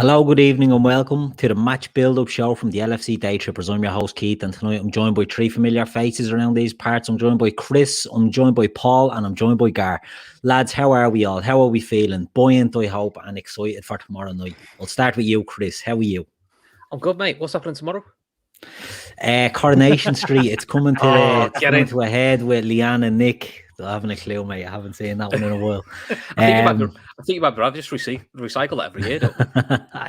Hello, good evening, and welcome to the match build-up show from the LFC Daytrippers. I'm your host, Keith, and tonight I'm joined by three familiar faces around these parts. I'm joined by Chris, I'm joined by Paul, and I'm joined by Gar. Lads, how are we all? How are we feeling? Buoyant, I hope, and excited for tomorrow night. I'll start with you, Chris. How are you? I'm good, mate. What's happening tomorrow? Coronation Street. It's coming to a head with Leanne and Nick. I haven't a clue, mate. I haven't seen that one in a while. I think you might just recycle that every year, though.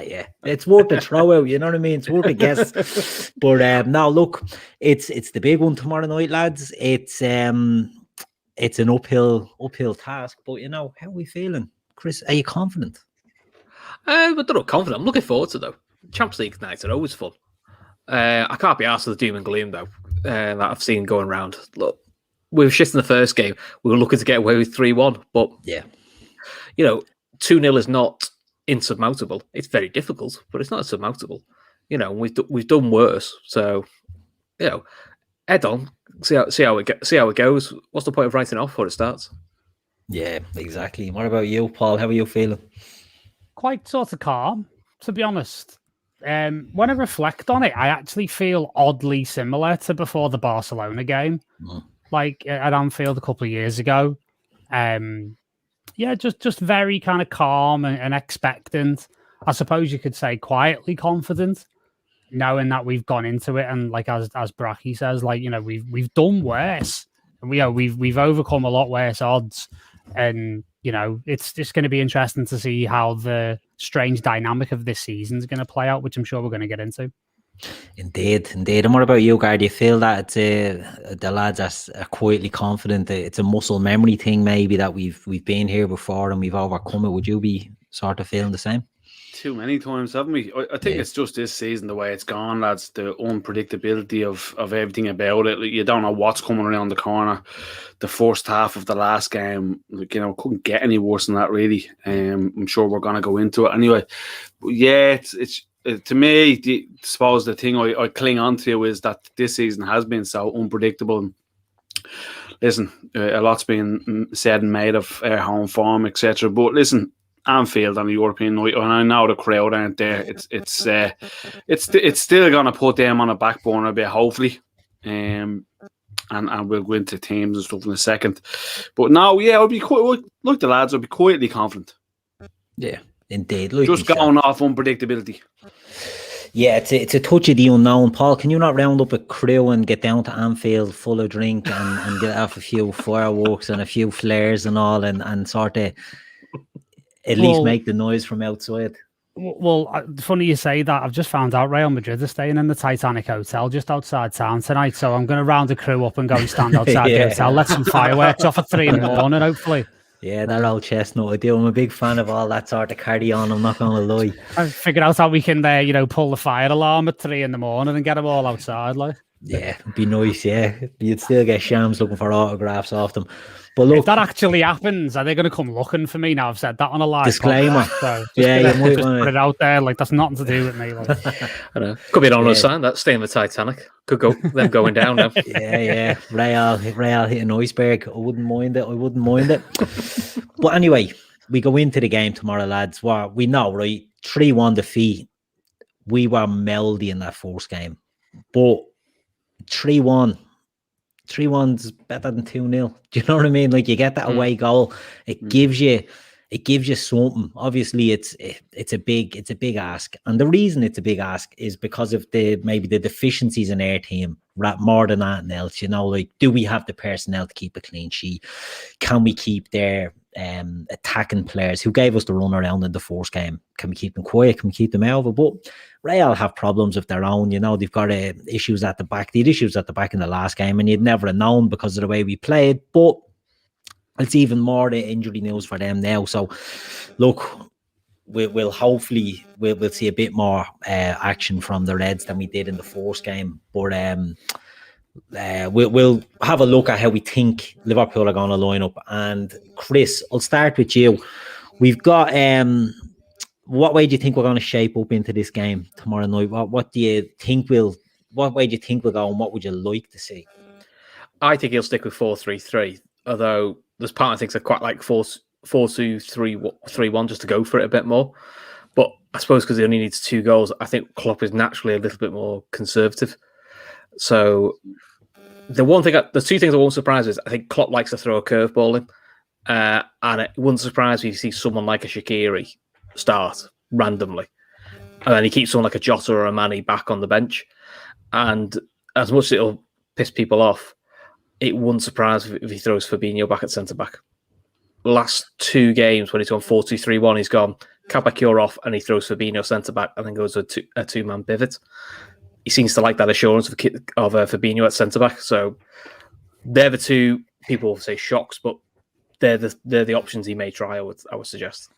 Yeah, it's worth a throw out. You know what I mean? It's worth a guess. But now, look, it's the big one tomorrow night, lads. It's an uphill task. But you know, how are we feeling, Chris? Are you confident? I'm not confident. I'm looking forward to it, though. Champions League nights are always fun. I can't be asked with the doom and gloom, though, that I've seen going around. Look, we were shit in the first game. We were looking to get away with 3-1. But, yeah, you know, 2-0 is not insurmountable. It's very difficult, but it's not insurmountable. You know, we've done worse. So, you know, head on. See how it goes. What's the point of writing off before it starts? Yeah, exactly. What about you, Paul? How are you feeling? Quite sort of calm, to be honest. When I reflect on it, I actually feel oddly similar to before the Barcelona game, like at Anfield a couple of years ago. Yeah, just very kind of calm and expectant. I suppose you could say quietly confident, knowing that we've gone into it, and like as Bracky says, like, you know, we've done worse, and we've overcome a lot worse odds, and you know, it's just going to be interesting to see how the strange dynamic of this season is going to play out, which I'm sure we're going to get into. Indeed. And what about you, Gar? Do you feel that the lads are quietly confident? It's a muscle memory thing, maybe, that we've been here before and we've overcome it. Would you be sort of feeling the same? Too many times, haven't we? I think it's just this season, the way it's gone, lads, the unpredictability of everything about it. Like, you don't know what's coming around the corner. The first half of the last game, like, you know, couldn't get any worse than that, really. I'm sure we're going to go into it anyway. But yeah, it's to me, I suppose the thing I cling on to is that this season has been so unpredictable. Listen, a lot's been said and made of our home form, etc. But listen, Anfield on a European night, and I know the crowd aren't there. It's still going to put them on a back burner a bit, hopefully, and we'll go into teams and stuff in a second. But now, yeah, I'll be like the lads. I'll be quietly confident. Yeah, indeed. Just going off unpredictability. Yeah, it's a touch of the unknown. Paul, can you not round up a crew and get down to Anfield full of drink and get off a few fireworks and a few flares and all, and sort of at least make the noise from outside? Well, funny you say that. I've just found out Real Madrid are staying in the Titanic Hotel just outside town tonight, so I'm going to round the crew up and go and stand outside the hotel, let some fireworks off at 3 in the morning, hopefully. Yeah, that old chestnut. I do. I'm a big fan of all that sort of carry on. I'm not going to lie. I figured out how we can, pull the fire alarm at 3 in the morning and get them all outside, like. Yeah, it'd be nice. Yeah, you'd still get shams looking for autographs off them. But look, if that actually happens, are they going to come looking for me now? I've said that on a live disclaimer. So yeah, you might just put it out there. Like, that's nothing to do with me. Like. I know. Could be an honest sign that staying in the Titanic. Could go them going down now. Yeah. Real hit an iceberg. I wouldn't mind it. But anyway, we go into the game tomorrow, lads. Well, we know, right? 3-1 defeat. We were meldy in that first game, but 3-1's better than 2-0. Do you know what I mean? Like, you get that away goal, it gives you something. Obviously, it's a big ask, and the reason it's a big ask is because of maybe the deficiencies in our team, more than anything else. You know, like, do we have the personnel to keep a clean sheet? Can we keep their attacking players who gave us the run around in the first game? Can we keep them quiet? Can we keep them over? But Real have problems of their own. You know, they've got issues at the back. They had issues at the back in the last game, and you'd never have known because of the way we played. But it's even more the injury news for them now. So, look, we'll hopefully see a bit more action from the Reds than we did in the first game. But we'll have a look at how we think Liverpool are going to line up. And Chris, I'll start with you. We've got what way do you think we're going to shape up into this game tomorrow night? What do you think what way do you think we'll go, and what would you like to see? I think he'll stick with 4-3-3, although there's part of things I quite like 4-2-3-1 just to go for it a bit more. But I suppose because he only needs 2 goals, I think Klopp is naturally a little bit more conservative. So the 2 things I won't surprise is I think Klopp likes to throw a curveball in, and it wouldn't surprise me if you see someone like a Shaqiri start randomly, and then he keeps someone like a Jota or a Mane back on the bench. And as much as it'll piss people off, it wouldn't surprise me if he throws Fabinho back at centre back. Last 2 games when he's gone 4-2-3-1, he's gone Kabak off and he throws Fabinho centre back and then goes a 2-man pivot. He seems to like that assurance of Fabinho at centre back. So they're the 2 people say shocks, but they're the options he may try. I would suggest.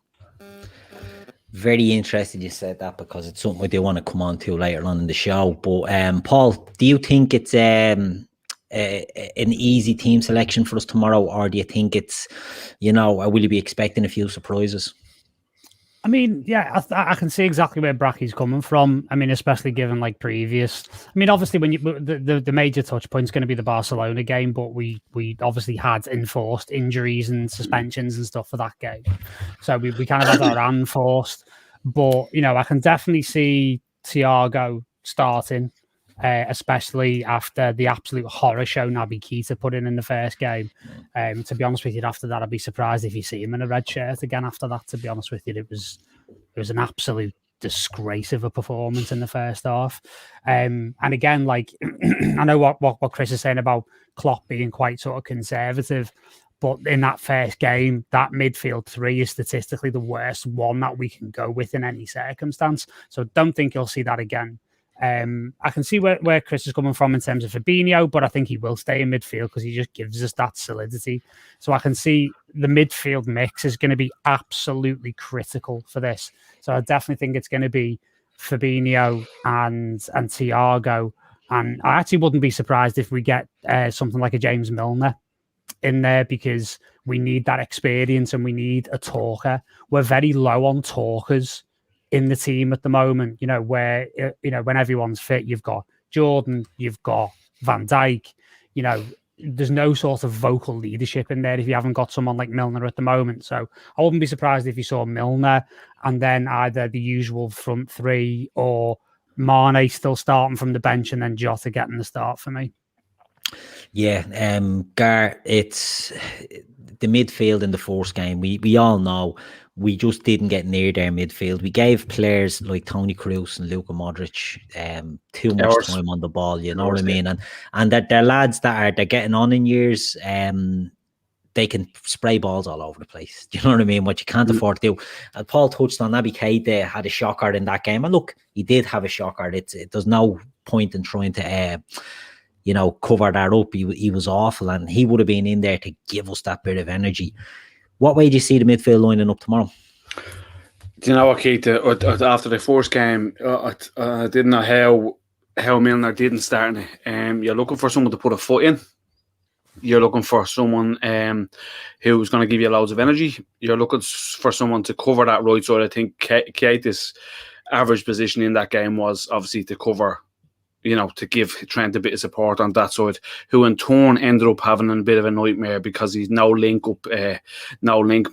Very interested you said that, because it's something we do want to come on to later on in the show. But Paul, do you think it's an easy team selection for us tomorrow, or do you think it's, will you be expecting a few surprises? I mean, yeah, I can see exactly where Bracky's coming from. I mean, especially given previous. I mean, obviously, when the major touch point is going to be the Barcelona game, but we obviously had enforced injuries and suspensions and stuff for that game, so we kind of had our hand forced. But I can definitely see Thiago starting, especially after the absolute horror show Naby Keita put in the first game. To be honest with you, after that, I'd be surprised if you see him in a red shirt again after that, to be honest with you. It was an absolute disgrace of a performance in the first half. And again, I know what Chris is saying about Klopp being quite sort of conservative, but in that first game, that midfield 3 is statistically the worst one that we can go with in any circumstance. So don't think you'll see that again. I can see where Chris is coming from in terms of Fabinho, but I think he will stay in midfield because he just gives us that solidity. So I can see the midfield mix is going to be absolutely critical for this. So I definitely think it's going to be Fabinho and Thiago. And I actually wouldn't be surprised if we get something like a James Milner in there, because we need that experience and we need a talker. We're very low on talkers in the team at the moment, where, when everyone's fit, you've got Jordan, you've got Van Dijk, there's no sort of vocal leadership in there if you haven't got someone like Milner at the moment. So I wouldn't be surprised if you saw Milner and then either the usual front 3 or Mane still starting from the bench and then Jota getting the start for me. Yeah, Gar, it's the midfield in the first game. We all know we just didn't get near their midfield. We gave players like Toni Kroos and Luka Modric too much time on the ball. You know what I mean? And that they're lads that they're getting on in years. They can spray balls all over the place. Do you know what I mean? What you can't afford to do. Paul touched on Naby Keita had a shocker in that game, and look, he did have a shocker. There's no point in trying to cover that up. He was awful, and he would have been in there to give us that bit of energy. What way do you see the midfield lining up tomorrow? Do you know what, Keita? After the first game, I didn't know how Milner didn't start. You're looking for someone to put a foot in. You're looking for someone who's going to give you loads of energy. You're looking for someone to cover that right side. I think Keita's average position in that game was obviously to cover, to give Trent a bit of support on that side, who in turn ended up having a bit of a nightmare because he's no link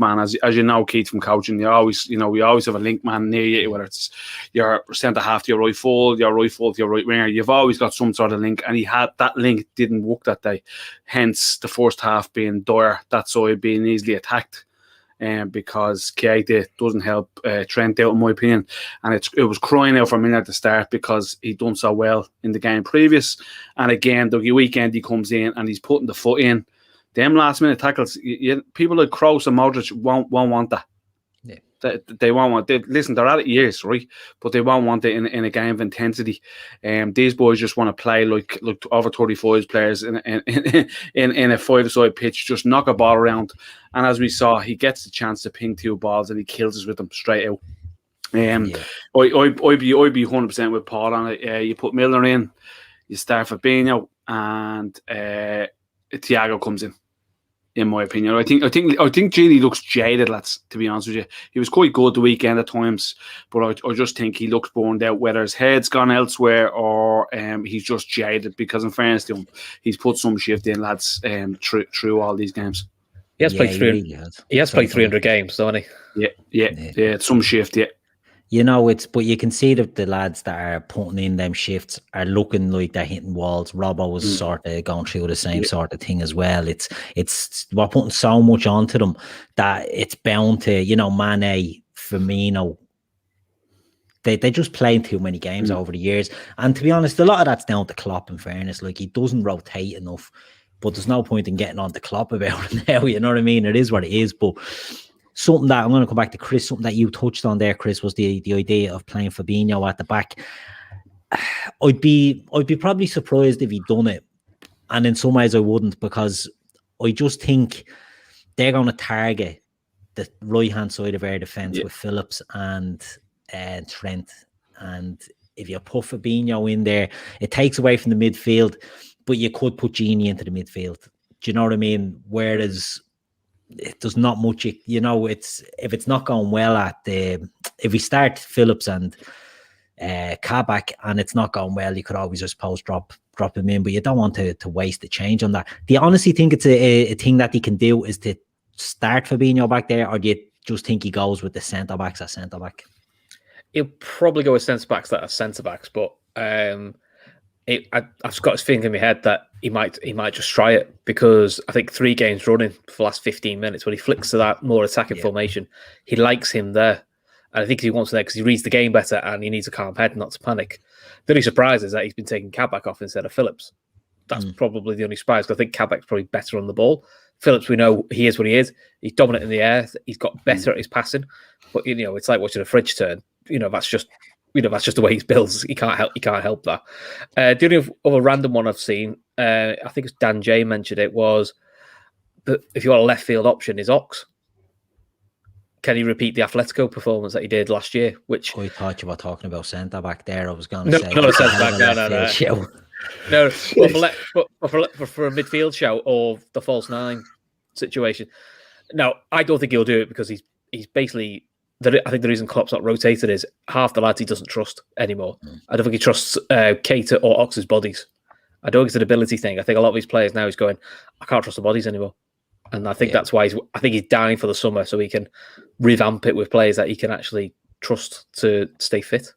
man. As you know, Keith, from coaching, we always have a link man near you, whether it's your centre half to your right full to your right winger. You've always got some sort of link, and that link didn't work that day. Hence, the first half being dire, that side being easily attacked. Because Keita doesn't help Trent out, in my opinion, and it was crying out for Milner at the start because he done so well in the game previous, and again the weekend he comes in and he's putting the foot in. Them last minute tackles, people like Kroos and Modric won't want that. Yeah, they won't want. Listen, they're at it years, right? But they won't want it in a game of intensity. These boys just want to play like over 35 players in a 5-a-side pitch, just knock a ball around. And as we saw, he gets the chance to ping 2 balls and he kills us with them straight out. I'd be 100% with Paul on it. You put Milner in, you start Fabinho, and Thiago comes in my opinion. I think Gini looks jaded, lads, to be honest with you. He was quite good the weekend at times, but I just think he looks burned out, whether his head's gone elsewhere or he's just jaded, because in fairness to him, he's put some shift in, lads, through all these games. He has played 300 games, hasn't he? Yeah, some shift, yeah. You know, but you can see that the lads that are putting in them shifts are looking like they're hitting walls. Robbo was sort of going through the same sort of thing as well. It's we're putting so much onto them that it's bound to, you know, Mane, Firmino. They just playing too many games over the years. And to be honest, a lot of that's down to Klopp, in fairness. Like, he doesn't rotate enough. But there's no point in getting on to Klopp about it now, you know what I mean? It is what it is. But something that, I'm going to come back to Chris, something that you touched on there, Chris, was the idea of playing Fabinho at the back. I'd be probably surprised if he'd done it. And in some ways I wouldn't, because I just think they're going to target the right-hand side of our defence with Phillips and Trent. And if you put Fabinho in there, it takes away from the midfield, but you could put Gini into the midfield. Do you know what I mean? Whereas there's not much, you know, if it's not going well if we start Phillips and Kabak and it's not going well, you could always, I suppose, drop him in, but you don't want to waste the change on that. Do you honestly think it's a thing that he can do, is to start Fabinho back there, or do you just think he goes with the centre-backs at centre-back? He'll probably go with centre-backs that are centre-backs, but I've just got this feeling in my head that he might just try it, because I think 3 games running for the last 15 minutes, when he flicks to that more attacking formation, he likes him there. And I think he wants him there because he reads the game better and he needs a calm head not to panic. The only surprise is that he's been taking Kabak off instead of Phillips. That's probably the only surprise, because I think Kabak's probably better on the ball. Phillips, we know he is what he is. He's dominant in the air. He's got better at his passing. But, you know, it's like watching a fridge turn. You know, that's just the way he's built. He can't help that. The only other random one I've seen, I think it's Dan J mentioned it, was that if you want a left field option, is Ox. Can he repeat the Atletico performance that he did last year? Which I thought you were talking about centre back there. I was going to say not a centre back. No. But for a midfield show or the false 9 situation. No, I don't think he'll do it, because he's basically. I think the reason Klopp's not rotated is half the lads he doesn't trust anymore. I don't think he trusts Keita or Ox's bodies. I don't think it's an ability thing. I think a lot of these players now, he's going, I can't trust the bodies anymore. And I think that's why he's dying for the summer, so he can revamp it with players that he can actually trust to stay fit.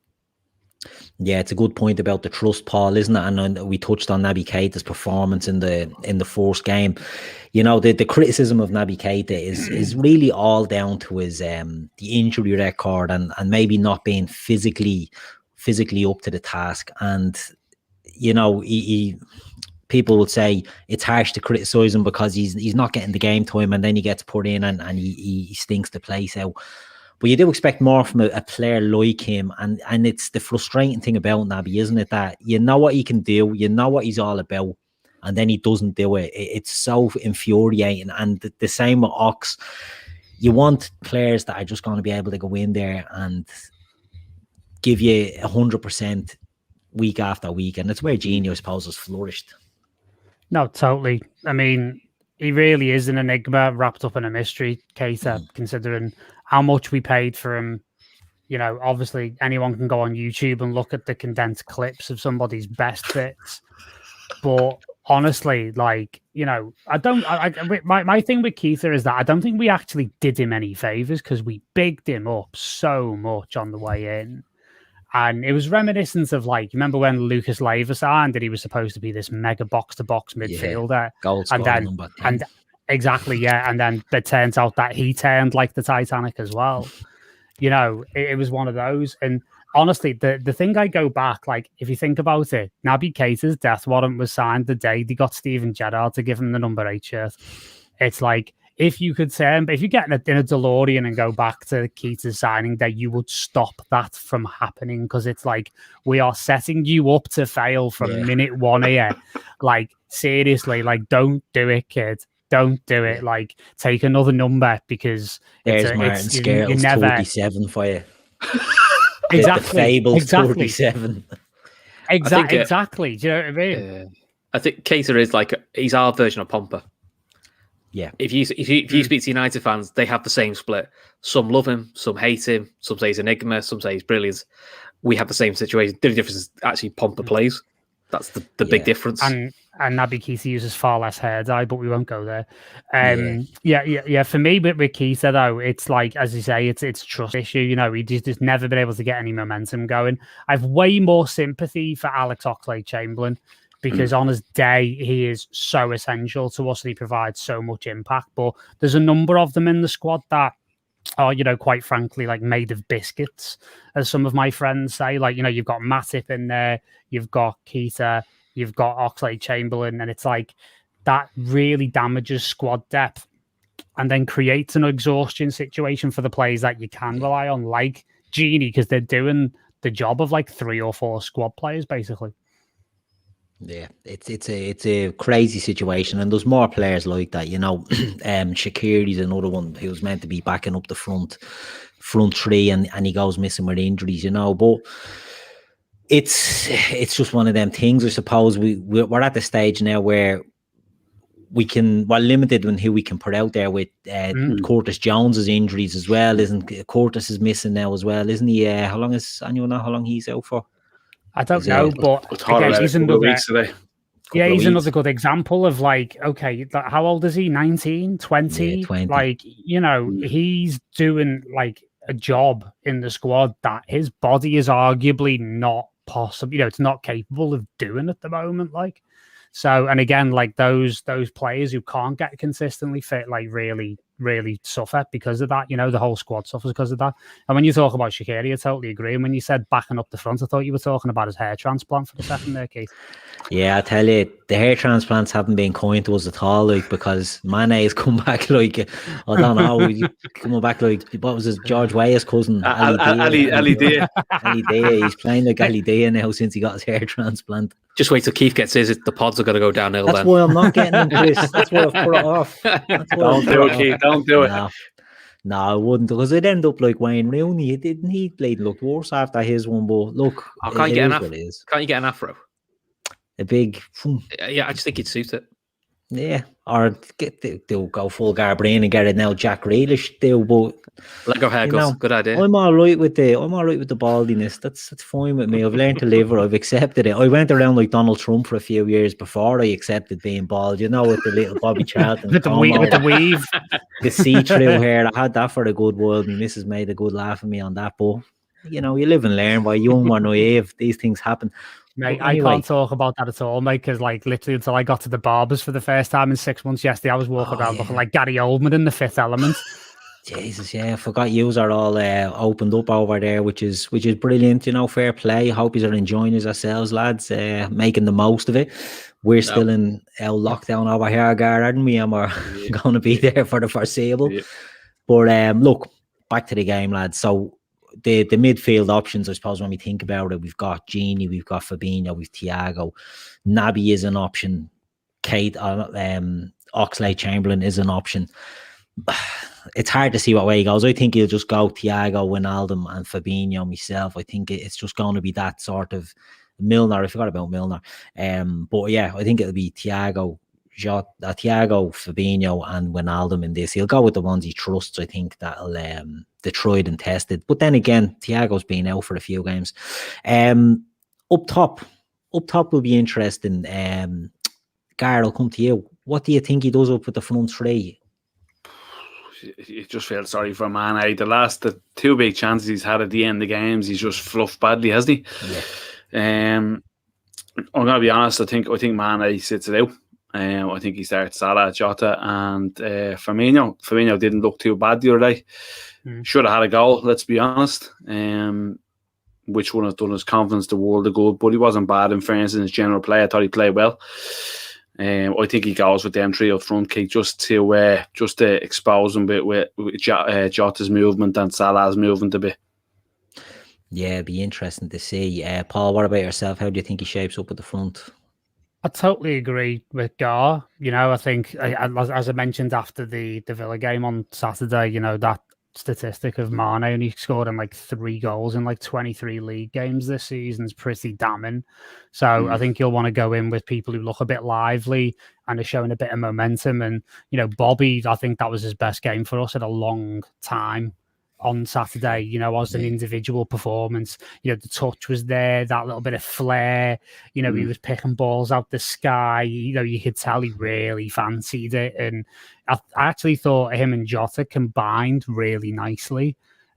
Yeah, it's a good point about the trust, Paul, isn't it? And we touched on Naby Keita's performance in the first game. You know, the criticism of Naby Keita is really all down to his the injury record and maybe not being physically up to the task. And you know, he people would say it's harsh to criticize him because he's not getting the game time, and then he gets put in and he stinks the place out. But you do expect more from a player like him, and it's the frustrating thing about Naby, isn't it? That you know what he can do, you know what he's all about, and then he doesn't do it. It's so infuriating. And the same with Ox. You want players that are just going to be able to go in there and give you 100% week after week, and it's where Gini, I suppose, has flourished. No, totally. I mean, he really is an enigma wrapped up in a mystery, Keita, considering how much we paid for him. You know, obviously anyone can go on YouTube and look at the condensed clips of somebody's best bits. But honestly, like, you know, my thing with Keita is that I don't think we actually did him any favors, because we bigged him up so much on the way in. And it was reminiscent of, like, remember when Lucas Leiva signed, that he was supposed to be this mega box-to-box midfielder? Goal scorer number 10. Exactly, yeah. And then it turns out that he turned like the Titanic as well. You know, it was one of those. And honestly, the thing I go back, like, if you think about it, Naby Keita's death warrant was signed the day they got Steven Gerrard to give him the number 8 shirt. It's like, if you could say, if you get in a DeLorean and go back to Keita's signing day, you would stop that from happening, because it's like, we are setting you up to fail from minute one here. Like, seriously, like, don't do it, kid. Don't do it. Like, take another number, because there's Martin Skrtel's 47 for you. Exactly. Fabled 47. Exactly. Do you know what I mean? I think Keita is like he's our version of Pomper. Yeah. If you speak to United fans, they have the same split. Some love him, some hate him, some say he's an enigma, some say he's brilliant. We have the same situation. The only difference is actually Pomper plays. That's the big difference. And and Naby Keita uses far less hair dye, but we won't go there. Yeah. For me, with Keita though, it's like, as you say, it's trust issue. You know, he's just never been able to get any momentum going. I've way more sympathy for Alex Oxlade-Chamberlain because on his day he is so essential to us and he provides so much impact. But there's a number of them in the squad that are, you know, quite frankly, like made of biscuits, as some of my friends say. Like, you know, you've got Matip in there, you've got Keita, you've got Oxlade-Chamberlain, and it's like that really damages squad depth and then creates an exhaustion situation for the players that you can rely on, like Genie, because they're doing the job of like 3 or 4 squad players, basically. Yeah, it's a crazy situation, and there's more players like that, you know. Shaqiri's another one who's meant to be backing up the front 3, and he goes missing with injuries, you know. But it's just one of them things. I suppose we're at the stage now where we're limited in who we can put out there with Curtis Jones's injuries as well. Curtis is missing now as well, isn't he? How long is anyone know how long he's out for? I don't know, but again, he's another good example of like, okay, how old is he? 19, 20? Yeah, 20. Like, you know, he's doing like a job in the squad that his body is arguably not possible. You know, it's not capable of doing at the moment. Like, so, and again, like those players who can't get consistently fit, like really suffer because of that. You know, the whole squad suffers because of that. And when you talk about Shaqiri, I totally agree. And when you said backing up the front, I thought you were talking about his hair transplant for the second there, Keith. Yeah, I tell you, the hair transplants haven't been kind to us at all, like, because Mane has come back like, I don't know, coming back like, what was his, George Weah's cousin? Ali Dia. Ali Dia. He's playing like Ali Dia now since he got his hair transplant. Just wait till Keith gets his, the pods are going to go downhill. That's why I'm not getting him, Chris. That's why I've put it off. Don't do it, Keith. Don't do it. No, I wouldn't, because I'd end up like Wayne Rooney. He played looked worse after his one, but look, can't you get an afro? A big, yeah, I just think he'd suit it. Yeah, or they'll go full Garbrain and get it now. Jack Grealish do, but Lego haircuts, good idea. I'm all right with the baldiness. That's fine with me. I've learned to live it. I've accepted it. I went around like Donald Trump for a few years before I accepted being bald. You know, with the little Bobby Charlton, with the weave, the see-through hair. I had that for a good while. My missus made a good laugh at me on that, but you know, you live and learn. By young or naive, these things happen. Mate, anyway. I can't talk about that at all, mate, because like literally until I got to the barbers for the first time in 6 months yesterday, I was walking around looking like Gary Oldman in The Fifth Element. Jesus, yeah, I forgot yous are all opened up over there, which is brilliant, you know, fair play. Hope yous are enjoying yourselves, lads, making the most of it. We're still in our lockdown over here, Gar, aren't we? And we're going to be there for the foreseeable. Yeah. But look, back to the game, lads. So the midfield options, I suppose, when we think about it, we've got Genie, we've got Fabinho, we've Thiago. Naby is an option. Keita, Oxlade-Chamberlain is an option. It's hard to see what way he goes. I think he'll just go Thiago, Wijnaldum and Fabinho myself. I think it's just going to be that sort of Milner. I forgot about Milner. But yeah, I think it'll be Thiago, Fabinho and Wijnaldum in this. He'll go with the ones he trusts. I think that'll the tried and tested. But then again, Thiago's been out for a few games. Up top will be interesting. Gar, I'll come to you. What do you think he does up with the front 3? You just feel sorry for Mane. The 2 big chances he's had at the end of the games, he's just fluffed badly, hasn't he? Yeah. I'm gonna be honest. I think Mane sits it out. I think he starts Salah, Jota, and Firmino. Firmino didn't look too bad the other day. Should have had a goal. Let's be honest. Which one has done his confidence the world of good, but he wasn't bad in fairness in his general play. I thought he played well. I think he goes with them 3 up front, kick just to expose him a bit with Jota's movement and Salah's movement a bit. Yeah, it'd be interesting to see. Paul, what about yourself? How do you think he shapes up at the front? I totally agree with Gar. You know, I think, as I mentioned after the Villa game on Saturday, you know, that statistic of Mane only scored in like 3 goals in like 23 league games this season is pretty damning. So I think you'll want to go in with people who look a bit lively and are showing a bit of momentum. And, you know, Bobby, I think that was his best game for us in a long time on Saturday, you know, as an individual performance. You know, the touch was there, that little bit of flair. You know, he was picking balls out the sky. You know, you could tell he really fancied it. And I actually thought him and Jota combined really nicely.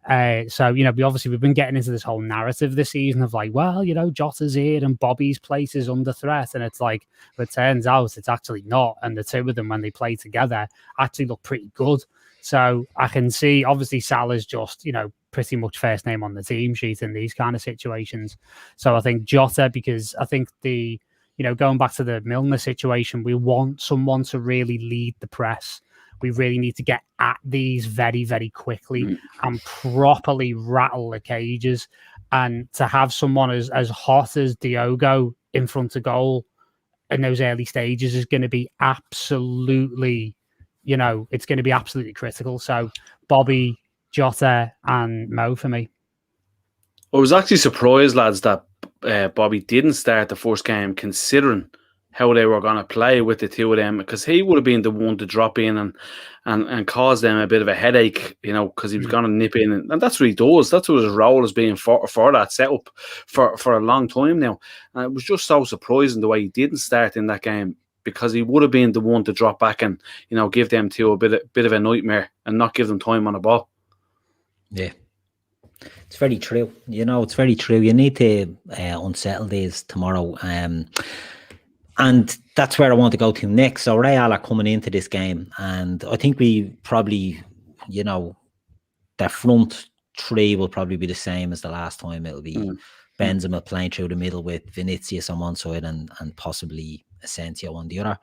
So, you know, we've been getting into this whole narrative this season of like, well, you know, Jota's here and Bobby's place is under threat. And it's like, it turns out it's actually not. And the two of them, when they play together, actually look pretty good. So I can see, obviously, Salah's just, you know, pretty much first name on the team sheet in these kind of situations. So I think Jota, because I think you know, going back to the Milner situation, we want someone to really lead the press. We really need to get at these very, very quickly and properly rattle the cages. And to have someone as hot as Diogo in front of goal in those early stages is going to be absolutely, you know, it's going to be absolutely critical. So Bobby, Jota and Mo for me. I was actually surprised, lads, that Bobby didn't start the first game, considering how they were going to play with the two of them, because he would have been the one to drop in and cause them a bit of a headache, you know, because he was going to nip in. And that's what he does. That's what his role has been for that setup for a long time now. And it was just so surprising the way he didn't start in that game, because he would have been the one to drop back and, you know, give them two a bit of a nightmare and not give them time on the ball. Yeah. It's very true. You know, it's very true. You need to unsettle these tomorrow. And that's where I want to go to next. So Real are coming into this game, and I think we probably, you know, their front three will probably be the same as the last time. It'll be Benzema playing through the middle with Vinicius on one side and possibly Asensio on the other.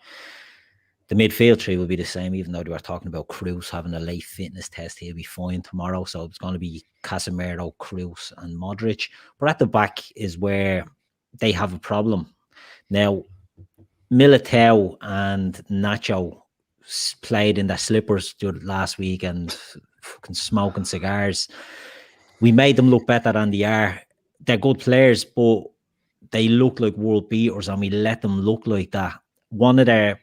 The midfield three will be the same, even though they were talking about Cruz having a late fitness test. He'll be fine tomorrow. So it's going to be Casemiro, Cruz and Modric. But at the back is where they have a problem. Now, Militao and Nacho played in their slippers last week and fucking smoking cigars. We made them look better than they are. They're good players, but they look like world beaters, and we let them look like that. One of their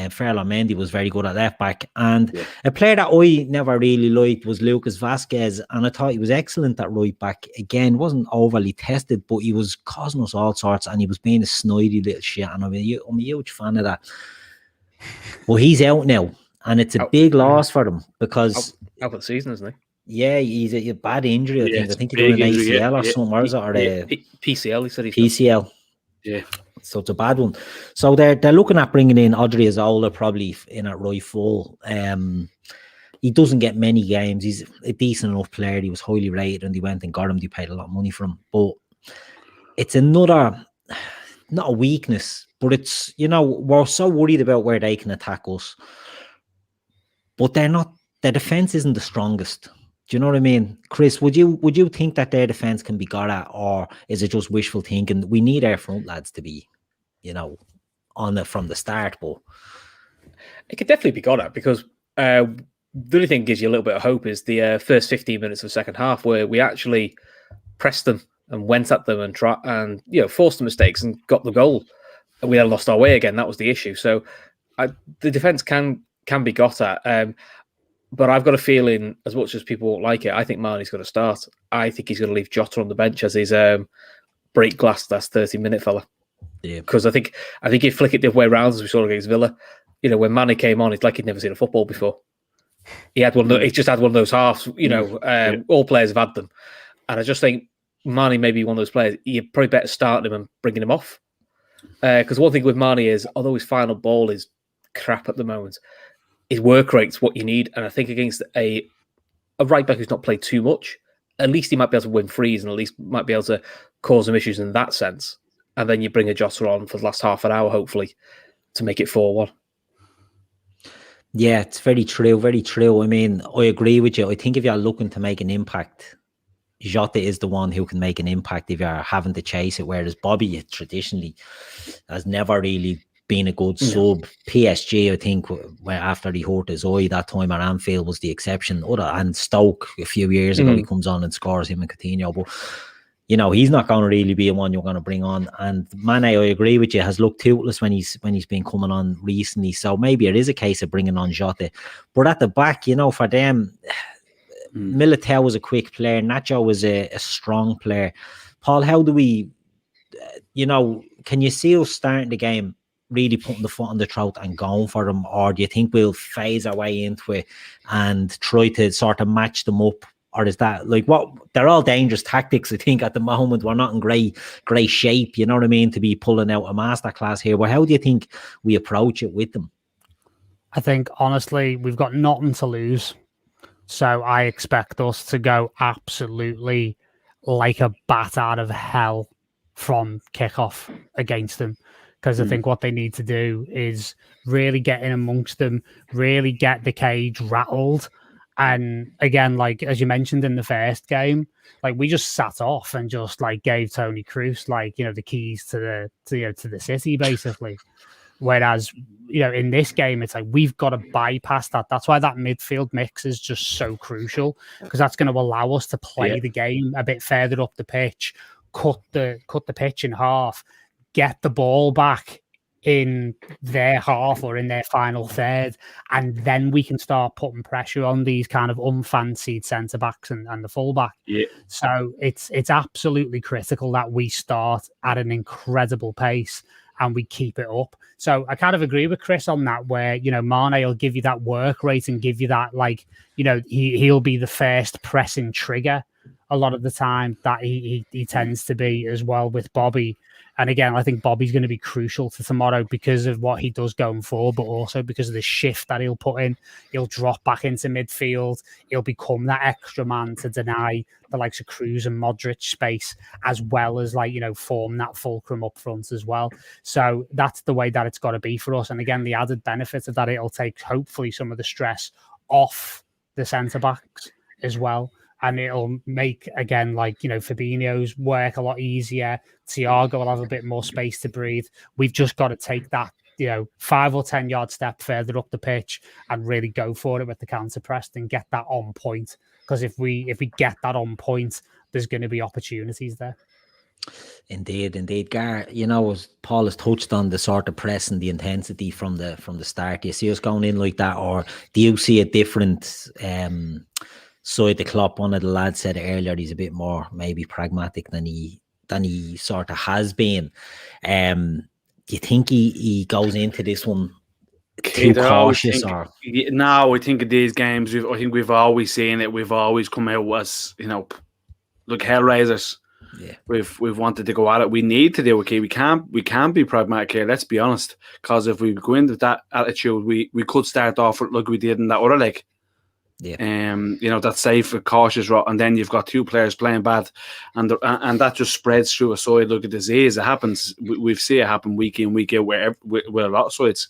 Ferland Mendy was very good at left back, and a player that I never really liked was Lucas Vazquez, and I thought he was excellent at right back. Again, wasn't overly tested, but he was causing us all sorts, and he was being a snidey little shit, and I'm a huge fan of that. Well, he's out now, and it's a big loss for them, because out for the season, isn't he? Yeah, he's a bad injury. I think he's doing an ACL or something. Or is it? Or PCL? He said he's PCL. Yeah. So it's a bad one. So they're looking at bringing in Odriozola probably in at right full. He doesn't get many games. He's a decent enough player. He was highly rated, and they went and got him. They paid a lot of money for him. But it's another, not a weakness, but it's, you know, we're so worried about where they can attack us. But they're not. Their defense isn't the strongest. Do you know what I mean? Chris, would you think that their defense can be got at, or is it just wishful thinking? We need our front lads to be, you know, on it from the start, but it could definitely be got at, because the only thing that gives you a little bit of hope is the first 15 minutes of the second half, where we actually pressed them and went at them and forced the mistakes and got the goal. And we then lost our way again. That was the issue. So the defense can be got at. But I've got a feeling, as much as people won't like it, I think Mane's going to start. I think he's going to leave Jota on the bench as his break glass, that's 30-minute fella. Yeah. Because I think he'd flick it the other way around, as we saw against Villa. You know, when Mane came on, it's like he'd never seen a football before. He just had one of those halves. You know, all players have had them, and I just think Mane may be one of those players. You're probably better starting him and bringing him off. Because one thing with Mane is, although his final ball is crap at the moment, his work rate's what you need. And I think against a right back who's not played too much, at least he might be able to win frees and at least might be able to cause some issues in that sense. And then you bring a Jota on for the last half an hour, hopefully, to make it 4-1. Yeah, it's very true, very true. I mean, I agree with you. I think if you're looking to make an impact, Jota is the one who can make an impact if you're having to chase it, whereas Bobby traditionally has never really been a good sub. PSG, I think, after he hurt his eye that time at Anfield was the exception. And Stoke a few years ago, he comes on and scores, him and Coutinho. But, you know, he's not going to really be the one you're going to bring on. And Mane, I agree with you, has looked toothless when he's been coming on recently. So maybe it is a case of bringing on Jota. But at the back, you know, for them, Militao was a quick player. Nacho was a strong player. Paul, how do we, can you see us starting the game really putting the foot on the throat and going for them, or do you think we'll phase our way into it and try to sort of match them up? Or is that they're all dangerous tactics, I think, at the moment. We're not in great shape, you know what I mean, to be pulling out a masterclass here. But how do you think we approach it with them? I think, honestly, we've got nothing to lose. So I expect us to go absolutely like a bat out of hell from kickoff against them. Because I think what they need to do is really get in amongst them, really get the cage rattled. And again, as you mentioned in the first game, we just sat off and just gave Tony Kroos the keys to the city, basically. Whereas, in this game, it's we've got to bypass that. That's why that midfield mix is just so crucial, because that's going to allow us to play the game a bit further up the pitch, cut the pitch in half, get the ball back in their half or in their final third, and then we can start putting pressure on these kind of unfancied centre backs and the fullback. Yeah. So it's absolutely critical that we start at an incredible pace and we keep it up. So I kind of agree with Chris on that, where, Mane will give you that work rate and give you that, he'll be the first pressing trigger a lot of the time that he tends to be as well with Bobby. And again, I think Bobby's going to be crucial to tomorrow because of what he does going forward, but also because of the shift that he'll put in. He'll drop back into midfield. He'll become that extra man to deny the likes of Kroos and Modric space, as well as form that fulcrum up front as well. So that's the way that it's got to be for us. And again, the added benefit of that, it'll take hopefully some of the stress off the centre backs as well. And it'll make, again, Fabinho's work a lot easier. Thiago will have a bit more space to breathe. We've just got to take that, 5 or 10 yard step further up the pitch and really go for it with the counter press and get that on point. Because if we get that on point, there's going to be opportunities there. Indeed, Gar. As Paul has touched on, the sort of press and the intensity from the start. Do you see us going in like that, or do you see a different side of Klopp? One of the lads said earlier he's a bit more maybe pragmatic than he sort of has been. Do you think he goes into this one too cautious? No, I think in these games, I think we've always seen it. We've always come out as like hellraisers. Yeah, we've wanted to go at it. We need to do it. Okay, we can't be pragmatic here. Let's be honest, because if we go in with that attitude, we could start off like we did in that other leg. Yeah, that safe and cautious, and then you've got two players playing bad, and that just spreads through a side like a disease. It happens. We've seen it happen week in, week out with a lot of sides.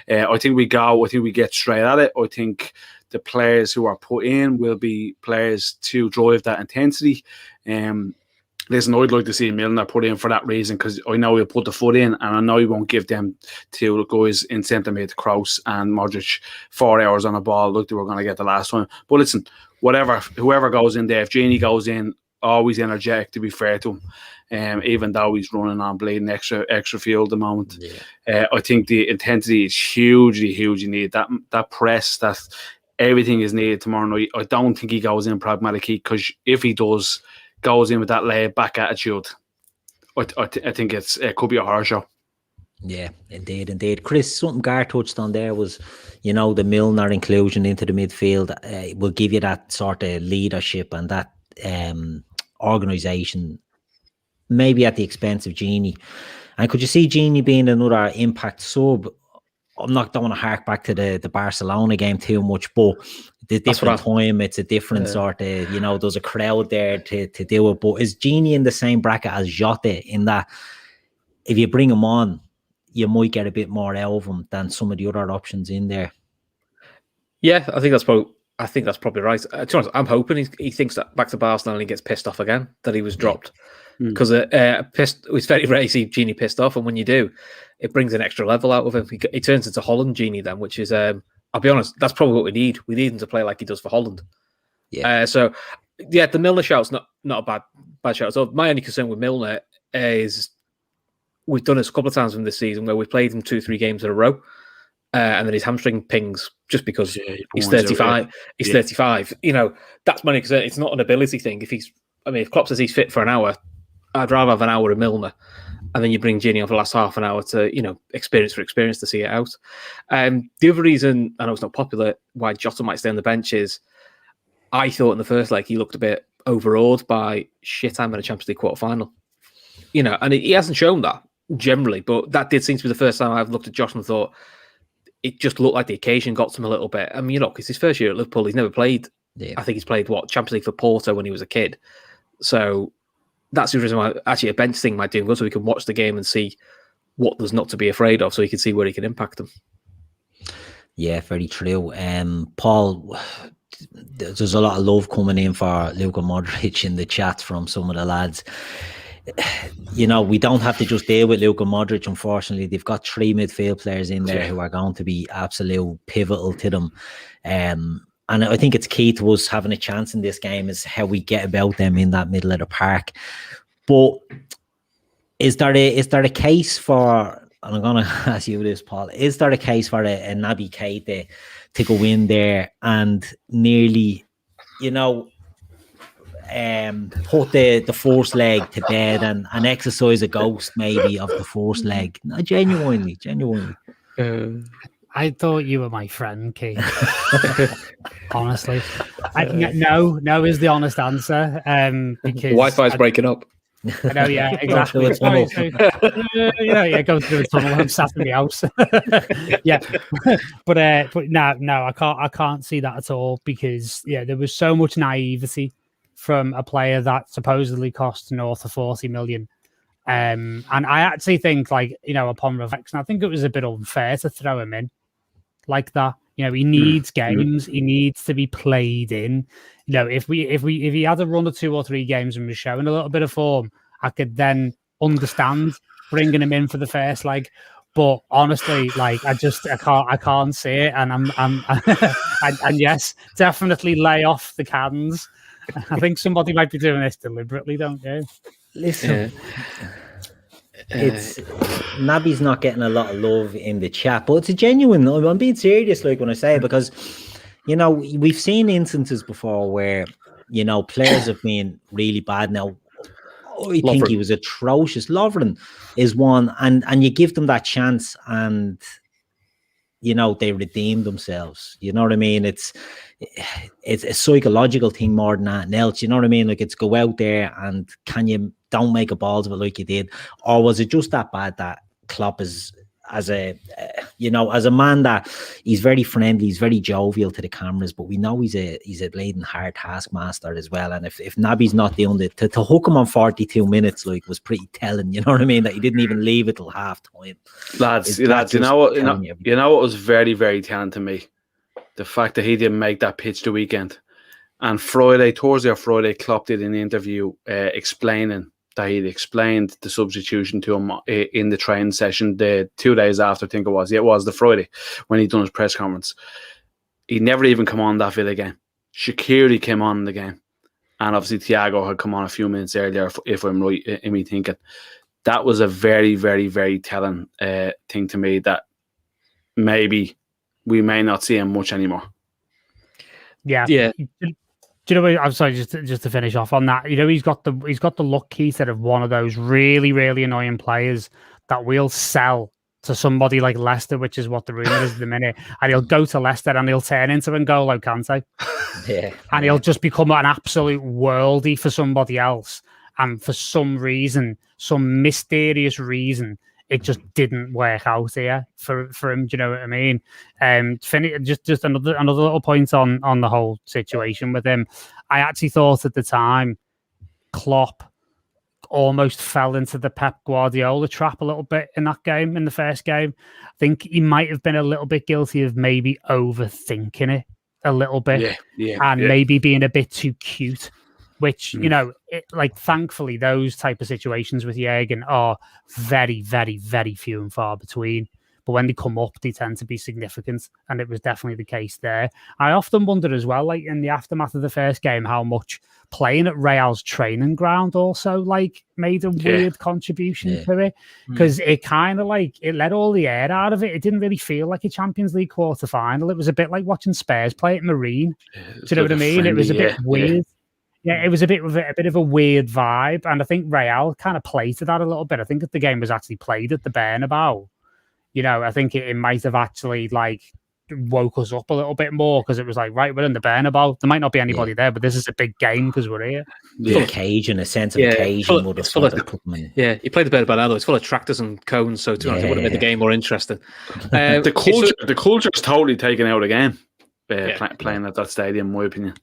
I think we get straight at it. I think the players who are put in will be players to drive that intensity. Listen, I'd like to see Milner put in for that reason, because I know he'll put the foot in, and I know he won't give them two guys in centre mid, Kroos and Modric, 4 hours on a ball like they were going to get the last time. But listen, whoever goes in there, if Genie goes in, always energetic, to be fair to him, even though he's running on bleeding extra fuel at the moment. Yeah. I think the intensity is hugely needed. That press, that everything is needed tomorrow night. I don't think he goes in pragmatic, because if he goes in with that laid back attitude, I think it could be a horror show. Yeah, indeed. Chris, something Gar touched on there was, the Milner inclusion into the midfield will give you that sort of leadership and that organisation, maybe at the expense of Genie. And could you see Genie being another impact sub? Don't want to hark back to the Barcelona game too much, but the different time, it's a different sort of, there's a crowd there to do it. But is Genie in the same bracket as Jota, in that if you bring him on, you might get a bit more out of him than some of the other options in there? Yeah, I think that's probably right. To be honest, I'm hoping he thinks that back to Barcelona and he gets pissed off again that he was dropped. Because it's very rare to see Genie pissed off, and when you do, it brings an extra level out of him. He turns into Holland Genie then, which is, I'll be honest, that's probably what we need. We need him to play like he does for Holland. Yeah. The Milner shout's not a bad shout. So my only concern with Milner is we've done this a couple of times in this season where we've played him 2-3 games in a row, and then his hamstring pings just because he's 35. Out, He's 35. You know, that's my only concern. It's not an ability thing. If Klopp says he's fit for an hour, I'd rather have an hour of Milner, and then you bring Gini on for the last half an hour to, experience for experience to see it out. The other reason, I know it's not popular, why Jota might stay on the bench is I thought in the first leg he looked a bit overawed by shit, I'm in a Champions League quarter-final. And he hasn't shown that generally, but that did seem to be the first time I've looked at Josh and thought it just looked like the occasion got to him a little bit. I mean, it's his first year at Liverpool. He's never played. Yeah. I think he's played Champions League for Porto when he was a kid. So that's the reason why actually a bench thing might do him good, so we can watch the game and see what there's not to be afraid of, so he can see where he can impact them. Yeah, very true. Paul, there's a lot of love coming in for Luka Modric in the chat from some of the lads. We don't have to just deal with Luka Modric, unfortunately. They've got 3 midfield players in there who are going to be absolute pivotal to them. And I think it's key to us having a chance in this game is how we get about them in that middle of the park. But is there a case for, and I'm going to ask you this, Paul, is there a case for a Naby Keita to go in there and nearly, put the first leg to bed and exercise a ghost maybe of the first leg? No, genuinely. I thought you were my friend, Keith. Honestly, no is the honest answer. Because Wi-Fi's breaking up. I know, yeah, exactly. Go through the tunnel. I'm sat in the house. Yeah, but no, I can't see that at all because there was so much naivety from a player that supposedly cost north of 40 million. And I actually think, upon reflection, I think it was a bit unfair to throw him in like that. He needs games. He needs to be played in. If he had a run of 2 or 3 games and was showing a little bit of form, I could then understand bringing him in for the first leg. But honestly, I can't see it. And and yes, definitely lay off the cans. I think somebody might be doing this deliberately, don't you? Listen, it's Naby's not getting a lot of love in the chat, but it's a genuine. I'm being serious, when I say it, because we've seen instances before where players have been really bad. Now, I think he was atrocious. Lovren is one, and you give them that chance, and they redeem themselves. You know what I mean? It's a psychological thing more than anything else. You know what I mean? It's go out there and don't make a balls of it like you did, or was it just that bad that Klopp is as a man that he's very friendly, he's very jovial to the cameras, but we know he's a bleeding hard taskmaster as well. And if Naby's not doing it, to hook him on 42 minutes was pretty telling. You know what I mean? That he didn't even leave it till half time. Lads, you know what was very, very telling to me? The fact that he didn't make that pitch the weekend. And Thursday or Friday, Klopp did an interview explaining that he'd explained the substitution to him in the training session the 2 days after, I think it was. Yeah, it was the Friday when he'd done his press conference. He never even come on that Villa game. Shaqiri came on in the game. And obviously Thiago had come on a few minutes earlier, if I'm right in me thinking. That was a very, very, very telling thing to me that maybe we may not see him much anymore. Yeah. Do you know what, I'm sorry, just to finish off on that, he's got the look, Keith, of one of those really, really annoying players that we'll sell to somebody like Leicester, which is what the rumour is at the minute, and he'll go to Leicester and he'll turn into N'Golo Kante. Yeah. And he'll just become an absolute worldie for somebody else. And for some reason, some mysterious reason, it just didn't work out here for him. Do you know what I mean? Just another little point on the whole situation with him. I actually thought at the time Klopp almost fell into the Pep Guardiola trap a little bit in that game, in the first game. I think he might have been a little bit guilty of maybe overthinking it a little bit maybe being a bit too cute. Which, thankfully, those type of situations with Jurgen are very, very, very few and far between. but when they come up, they tend to be significant, and it was definitely the case there. I often wonder as well, like in the aftermath of the first game, how much playing at Real's training ground also like made a weird contribution to it, because it kind of like it let all the air out of it. It didn't really feel like a Champions League quarter final. It was a bit like watching Spurs play at Marine. Do you know what I mean? It was a bit weird. Yeah, it was a bit of a weird vibe, and I think Real kind of played to that a little bit. I think if the game was actually played at the Bernabeu, you know, I think it might have actually like woke us up a little bit more, because it was like, right, we're in the Bernabeu. There might not be anybody there, but this is a big game because we're here. Yeah, occasion, a sense of occasion would have put them in. Yeah, you played the Bernabeu. It's full of tractors and cones, so to be honest, it would have made the game more interesting. The culture is totally taken out again. Playing at that stadium, in my opinion.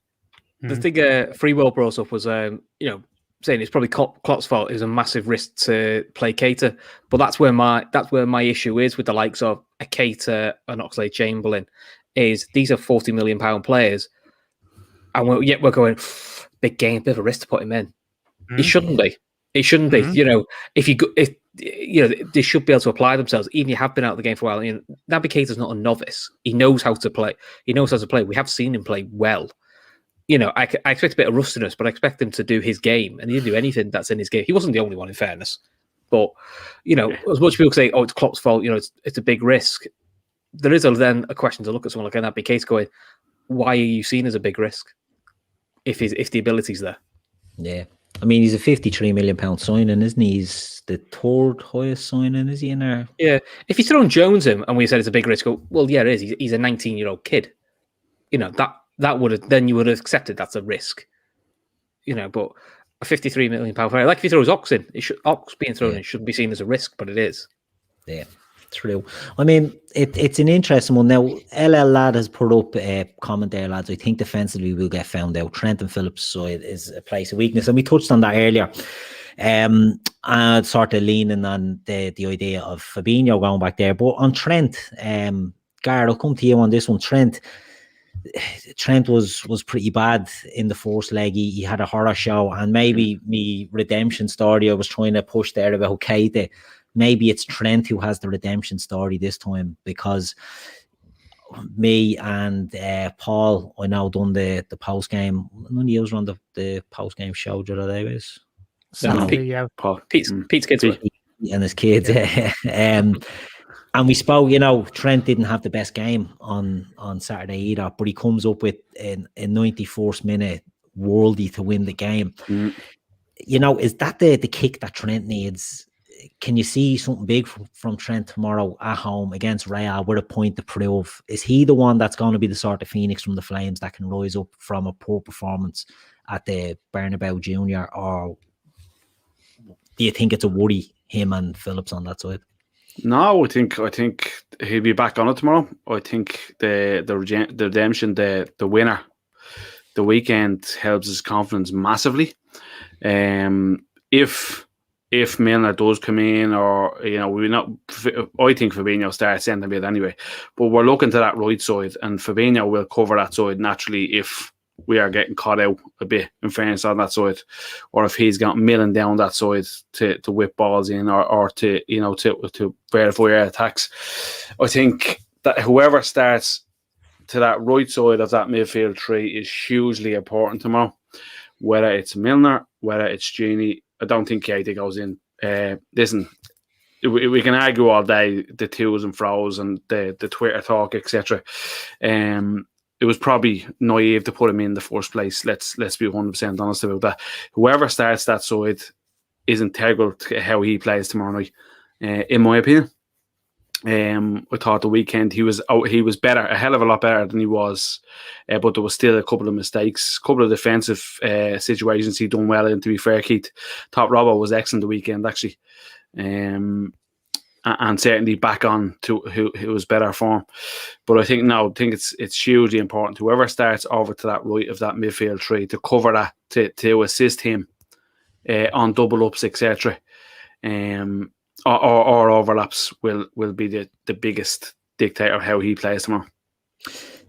The thing Free Will brought up was, you know, saying it's probably Klopp's fault. It was a massive risk to play Keita, but that's where my issue is with the likes of a Keita and Oxlade-Chamberlain. Is these are £40 million players, and we're going big game, bit of a risk to put him in. It shouldn't be. It shouldn't be. You know, if they should be able to apply themselves. Even if you have been out of the game for a while. You know, Naby Keita's not a novice. He knows how to play. We have seen him play well. You know, I expect a bit of rustiness, but I expect him to do his game, and he didn't do anything that's in his game. He wasn't the only one, in fairness. But, you know, as much as people say, oh, it's Klopp's fault, you know, it's a big risk, there is then a question to look at someone like Naby Keita going, why are you seen as a big risk if the ability's there? Yeah. I mean, he's a £53 million signing, isn't he? He's the third highest signing, is he, in there? Yeah. If you thrown Jones in and we said it's a big risk, well, yeah, it is. He's a 19-year-old kid. You know, that would have, then you would have accepted that's a risk, you know. But a £53 million player, like if he throws Ox in, Ox being thrown in shouldn't be seen as a risk, but it is. Yeah, true. I mean, it's an interesting one. Now, LL Lad has put up a comment there, lads. I think defensively we'll get found out. Trent and Phillips' side is a place of weakness, and we touched on that earlier. And sort of leaning on the idea of Fabinho going back there. But on Trent, Gar, I'll come to you on this one. Trent was pretty bad in the first leg. He had a horror show, and maybe me redemption story I was trying to push there about Keita. Maybe it's Trent who has the redemption story this time, because me and Paul, I now done the post game. None of you were on the post game show the other day, was? Paul, Pete's kids and his kids. And we spoke, you know, Trent didn't have the best game on Saturday either, but he comes up with a 91st minute worldie to win the game. You know, is that the kick that Trent needs? Can you see something big from Trent tomorrow at home against Real with a point to prove? Is he the one that's going to be the sort of phoenix from the flames that can rise up from a poor performance at the Bernabeu Junior, or do you think it's a worry, him and Phillips on that side? No, I think he'll be back on it tomorrow. I think the redemption, the winner, the weekend helps his confidence massively. If Milner does come in, or you know, I think Fabinho starts centre mid anyway. But we're looking to that right side, and Fabinho will cover that side naturally if we are getting caught out a bit, in fairness, on that side, or if he's got milling down that side to whip balls in, or to, you know, to verify our attacks. I think that whoever starts to that right side of that midfield tree is hugely important tomorrow. Whether it's Milner, whether it's Gini, I don't think Keita goes in. Listen, we can argue all day the twos and fro's and the Twitter talk, etc. It was probably naive to put him in the first place. Let's be 100% honest about that. Whoever starts that side is integral to how he plays tomorrow night, in my opinion. I thought the weekend he was better, a hell of a lot better than he was, but there was still a couple of mistakes, a couple of defensive situations he done well in. To be fair, Keith, thought Robbo was excellent the weekend actually. And certainly back on to who was better form. But I think it's hugely important. Whoever starts over to that right of that midfield tree to cover that, to assist him on double ups, etc. Or overlaps will be the biggest dictator of how he plays tomorrow.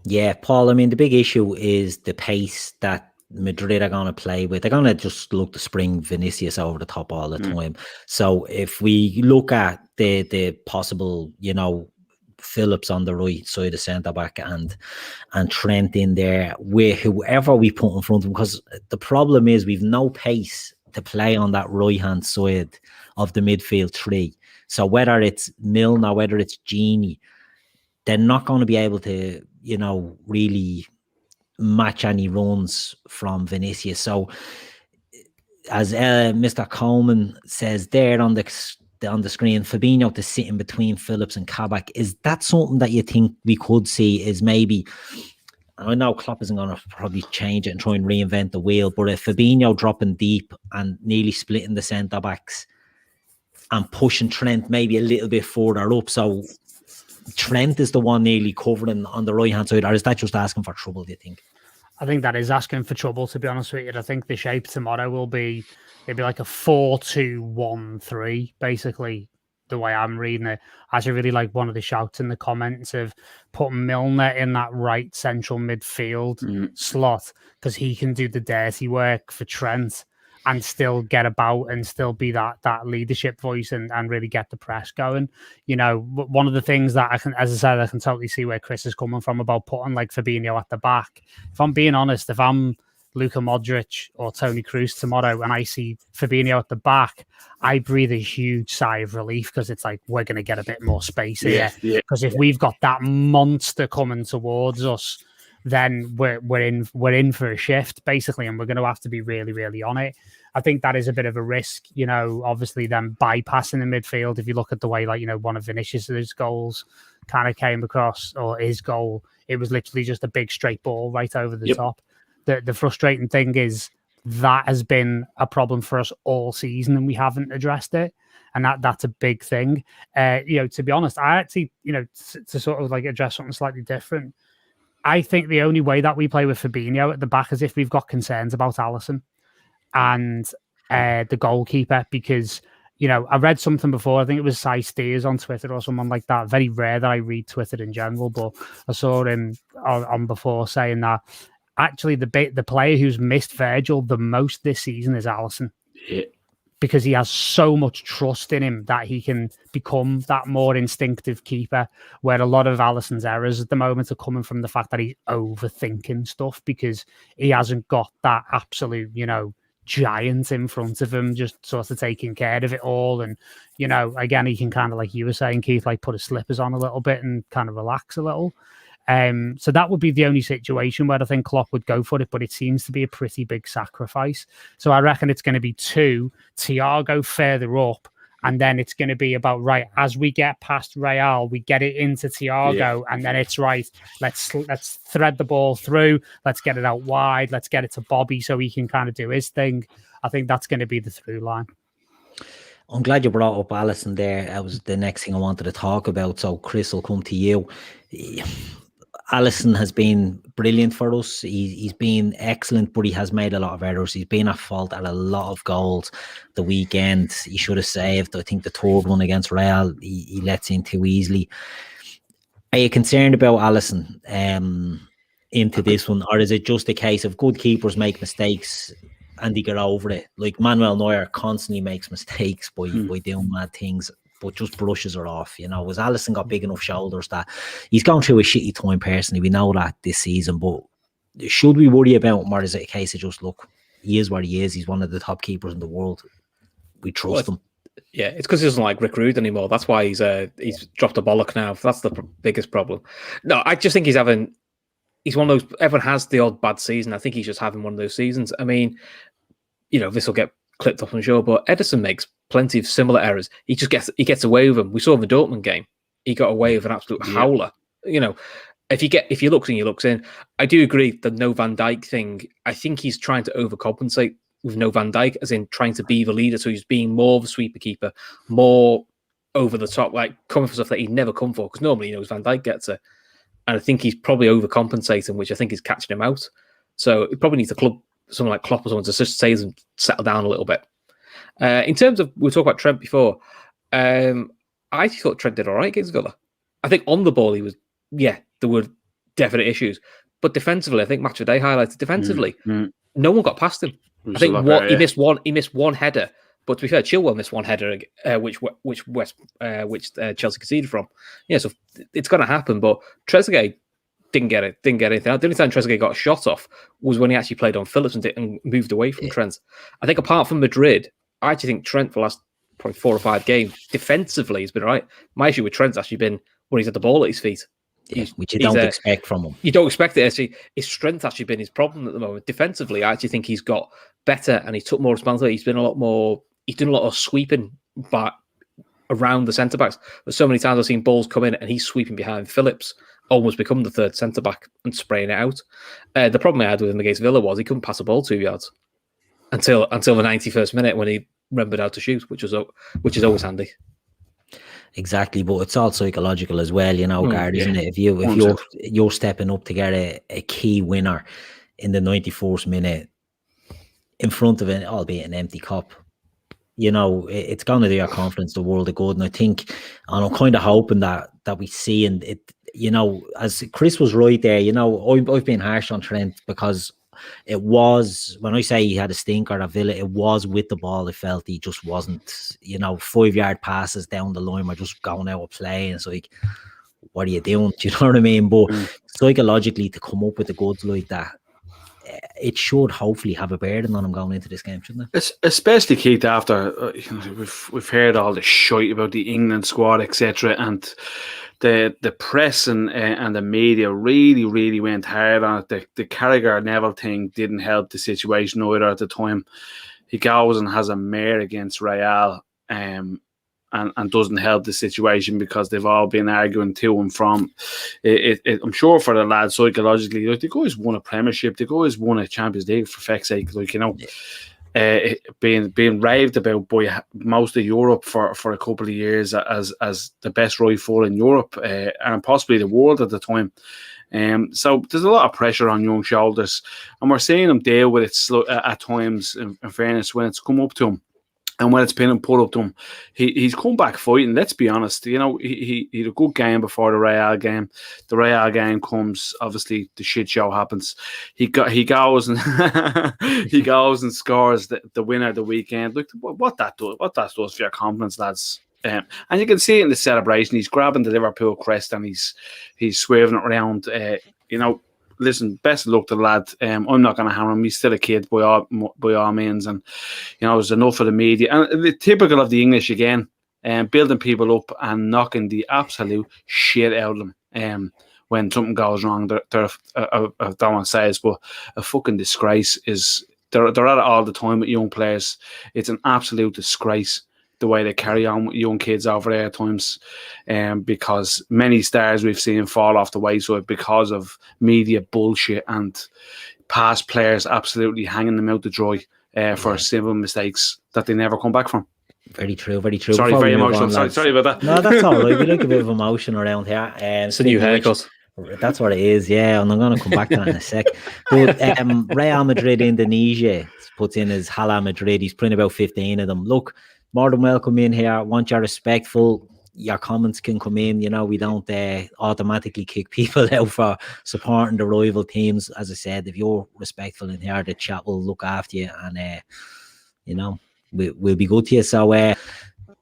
Yeah, Paul, I mean, the big issue is the pace that Madrid are going to play with. They're going to just look to spring Vinicius over the top all the time. So if we look at the possible, you know, Phillips on the right side of centre back and Trent in there with whoever we put in front of him, because the problem is we've no pace to play on that right hand side of the midfield three. So whether it's Milner, whether it's Gini, they're not going to be able to, you know, really match any runs from Vinicius. So as Mr. Coleman says there on the screen, Fabinho to sit in between Phillips and Kabak, is that something that you think we could see? Is maybe, I know Klopp isn't going to probably change it and try and reinvent the wheel, but if Fabinho dropping deep and nearly splitting the centre backs and pushing Trent maybe a little bit further up, so Trent is the one nearly covering on the right hand side, or is that just asking for trouble, do you think? I think that is asking for trouble, to be honest with you. I think the shape tomorrow will be, it'll be like a 4-2-1-3, basically, the way I'm reading it. I actually really like one of the shouts in the comments of putting Milner in that right central midfield slot, because he can do the dirty work for Trent and still get about and still be that leadership voice and really get the press going. You know, one of the things that I can, as I said, I can totally see where Chris is coming from about putting like Fabinho at the back. If I'm being honest, if I'm Luka Modric or Toni Kroos tomorrow and I see Fabinho at the back, I breathe a huge sigh of relief, because it's like, we're going to get a bit more space here. Because if we've got that monster coming towards us, then we're in for a shift, basically, and we're going to have to be really, really on it. I think that is a bit of a risk, you know, obviously them bypassing the midfield. If you look at the way, like, you know, one of Vinicius' goals kind of came across, or his goal, it was literally just a big straight ball right over the top. The frustrating thing is that has been a problem for us all season, and we haven't addressed it. And that's a big thing. You know, to be honest, I actually, you know, to sort of like address something slightly different, I think the only way that we play with Fabinho at the back is if we've got concerns about Alisson and the goalkeeper, because, you know, I read something before, I think it was Cy Steers on Twitter or someone like that. Very rare that I read Twitter in general, but I saw him on before saying that actually the player who's missed Virgil the most this season is Alisson. Yeah. Because he has so much trust in him that he can become that more instinctive keeper, where a lot of Alisson's errors at the moment are coming from the fact that he's overthinking stuff, because he hasn't got that absolute, you know, giant in front of him just sort of taking care of it all. And, you know, again, he can kind of, like you were saying, Keith, like put his slippers on a little bit and kind of relax a little. So that would be the only situation where I think Klopp would go for it, but it seems to be a pretty big sacrifice. So I reckon it's going to be 2, Thiago further up, and then it's going to be about, right, as we get past Real, we get it into Thiago, and then it's right, let's thread the ball through, let's get it out wide, let's get it to Bobby so he can kind of do his thing. I think that's going to be the through line. I'm glad you brought up Alisson there. That was the next thing I wanted to talk about. So Chris, will come to you. Alisson has been brilliant for us. He's been excellent, but he has made a lot of errors. He's been at fault at a lot of goals. The weekend, he should have saved. I think the third one against Real, he lets in too easily. Are you concerned about Alisson into this one, or is it just a case of good keepers make mistakes and they get over it? Like Manuel Neuer constantly makes mistakes by doing mad things, but just brushes her off. You know, has Alisson got big enough shoulders that he's gone through a shitty time personally? We know that this season, but should we worry about him, or is it a case of just, look, he is what he is, he's one of the top keepers in the world, we trust him? Yeah, it's because he doesn't like Rick Rude anymore. That's why he's dropped a bollock now. That's the biggest problem. No, I just think he's one of those, everyone has the odd bad season. I think he's just having one of those seasons. I mean, you know, this will get clipped up, I'm sure, but Ederson makes plenty of similar errors. He gets away with them. We saw in the Dortmund game, he got away with an absolute howler. You know, if he looks in, he looks in. I do agree the no Van Dijk thing. I think he's trying to overcompensate with no Van Dijk, as in trying to be the leader. So he's being more of a sweeper keeper, more over the top, like coming for stuff that he'd never come for, because normally he knows Van Dijk gets it. And I think he's probably overcompensating, which I think is catching him out. So he probably needs a club, someone like Klopp or someone, to just say and settle down a little bit. In terms of, we talked about Trent before. I thought Trent did all right against Villa. I think on the ball there were definite issues, but defensively, I think Match of the Day highlighted defensively, no one got past him. I think he missed one header But to be fair, Chilwell missed one header, which Chelsea conceded from. Yeah, so it's going to happen. But Trezeguet didn't get anything. The only time Trezeguet got a shot off was when he actually played on Phillips and moved away from Trent. I think apart from Madrid, I actually think Trent for the last probably 4 or 5 games defensively has been right. My issue with Trent's actually been when he's had the ball at his feet. Yeah, which you don't expect from him. You don't expect it. Actually, his strength actually been his problem at the moment. Defensively, I actually think he's got better and he took more responsibility. He's been a lot more. He's done a lot of sweeping back around the centre backs. But so many times I've seen balls come in and he's sweeping behind Phillips, almost become the third centre back and spraying it out. The problem I had with him against Villa was he couldn't pass a ball 2 yards until the 91st minute when he remembered how to shoot, which is always handy. Exactly, but it's all psychological as well, Gard, isn't it? If you're stepping up to get a key winner in the 94th minute in front of it, albeit an empty cup, it's going to do your confidence the world of good. And I think, and I'm kind of hoping that we see, and it, as Chris was right there, I've been harsh on Trent because it was, when I say he had a stinker at Villa, it was with the ball. I felt he just wasn't, 5-yard passes down the line were just going out of play. And it's like, what are you doing? Do you know what I mean? But psychologically, to come up with the goods like that, it should hopefully have a bearing on him going into this game, shouldn't it? Especially Keita after we've heard all the shite about the England squad, etc., and the press and the media really went hard on it. The Carragher Neville thing didn't help the situation either at the time. He goes and has a mare against Real, and doesn't help the situation because they've all been arguing to and from. I'm sure for the lads psychologically, like, the guys won a Premiership, the guys won a Champions League for feck's sake, being raved about by most of Europe for a couple of years as the best right foot in Europe and possibly the world at the time. So there's a lot of pressure on young shoulders, and we're seeing him deal with it at times. In fairness, when it's come up to him. And when it's been put up to him, he's come back fighting. Let's be honest. He had a good game before the Real game. The Real game comes, obviously the shit show happens. He goes and he goes and scores the winner of the weekend. Look what that does for your confidence, lads. And you can see it in the celebration. He's grabbing the Liverpool crest and he's swerving it around. Listen, best of luck to the lad. I'm not going to hammer him. He's still a kid by all means, and there's enough of the media and the typical of the English again, building people up and knocking the absolute shit out of them. When something goes wrong, they're I don't want to say this, but a fucking disgrace. They're at it all the time with young players. It's an absolute disgrace the way they carry on with young kids over there at times, because many stars we've seen fall off the wayside because of media bullshit and past players absolutely hanging them out to dry for simple mistakes that they never come back from. Very true, very true. Sorry, very emotional. Sorry about that. No, that's all right. We like a bit of emotion around here. It's a new haircut. That's what it is, yeah. And I'm going to come back to that in a sec. But Real Madrid Indonesia puts in his Hala Madrid. He's printing about 15 of them. Look, more than welcome in here. Once you're respectful, your comments can come in. We don't automatically kick people out for supporting the rival teams. As I said, if you're respectful in here, the chat will look after you, and we'll be good to you. So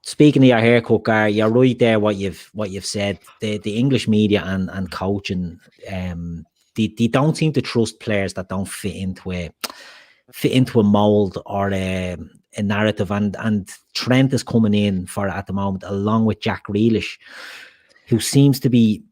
speaking of your haircut, Gar, you're right there. What you've said, the English media and coaching, they don't seem to trust players that don't fit into a mold or a narrative, and Trent is coming in for it at the moment, along with Jack Grealish, who seems to be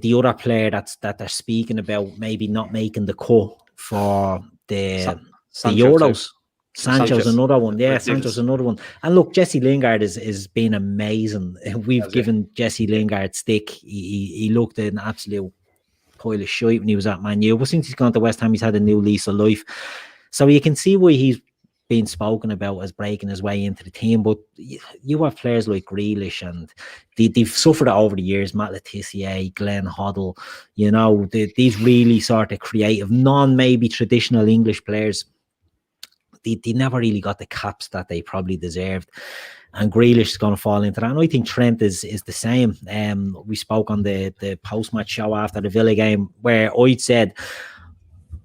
the other player that they're speaking about maybe not making the cut for the Euros. Sancho's another one. Yeah, Sancho's another one. And look, Jesse Lingard is being amazing. We've given Jesse Lingard stick. He looked an absolute pile of shite when he was at Man U, but since he's gone to West Ham, he's had a new lease of life. So you can see why he's being spoken about as breaking his way into the team. But you have players like Grealish, and they've suffered it over the years. Matt Letizia, Glenn Hoddle, these really sort of creative, maybe traditional English players. They never really got the caps that they probably deserved. And Grealish is going to fall into that. And I think Trent is the same. We spoke on the post-match show after the Villa game where I'd said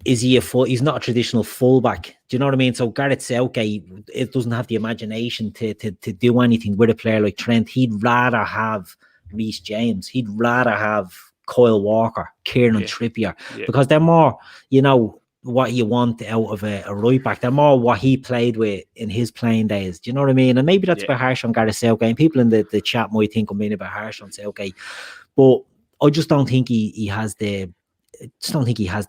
is he he's not a traditional fullback. Do you know what I mean? So Gareth Southgate, it doesn't have the imagination to do anything with a player like Trent. He'd rather have Reece James. He'd rather have Kyle Walker, Kieran Trippier, because they're more, what you want out of a right back. They're more what he played with in his playing days. Do you know what I mean? And maybe that's a bit harsh on Gareth Southgate. And people in the chat might think I'm being a bit harsh on Southgate, but I just don't think he has the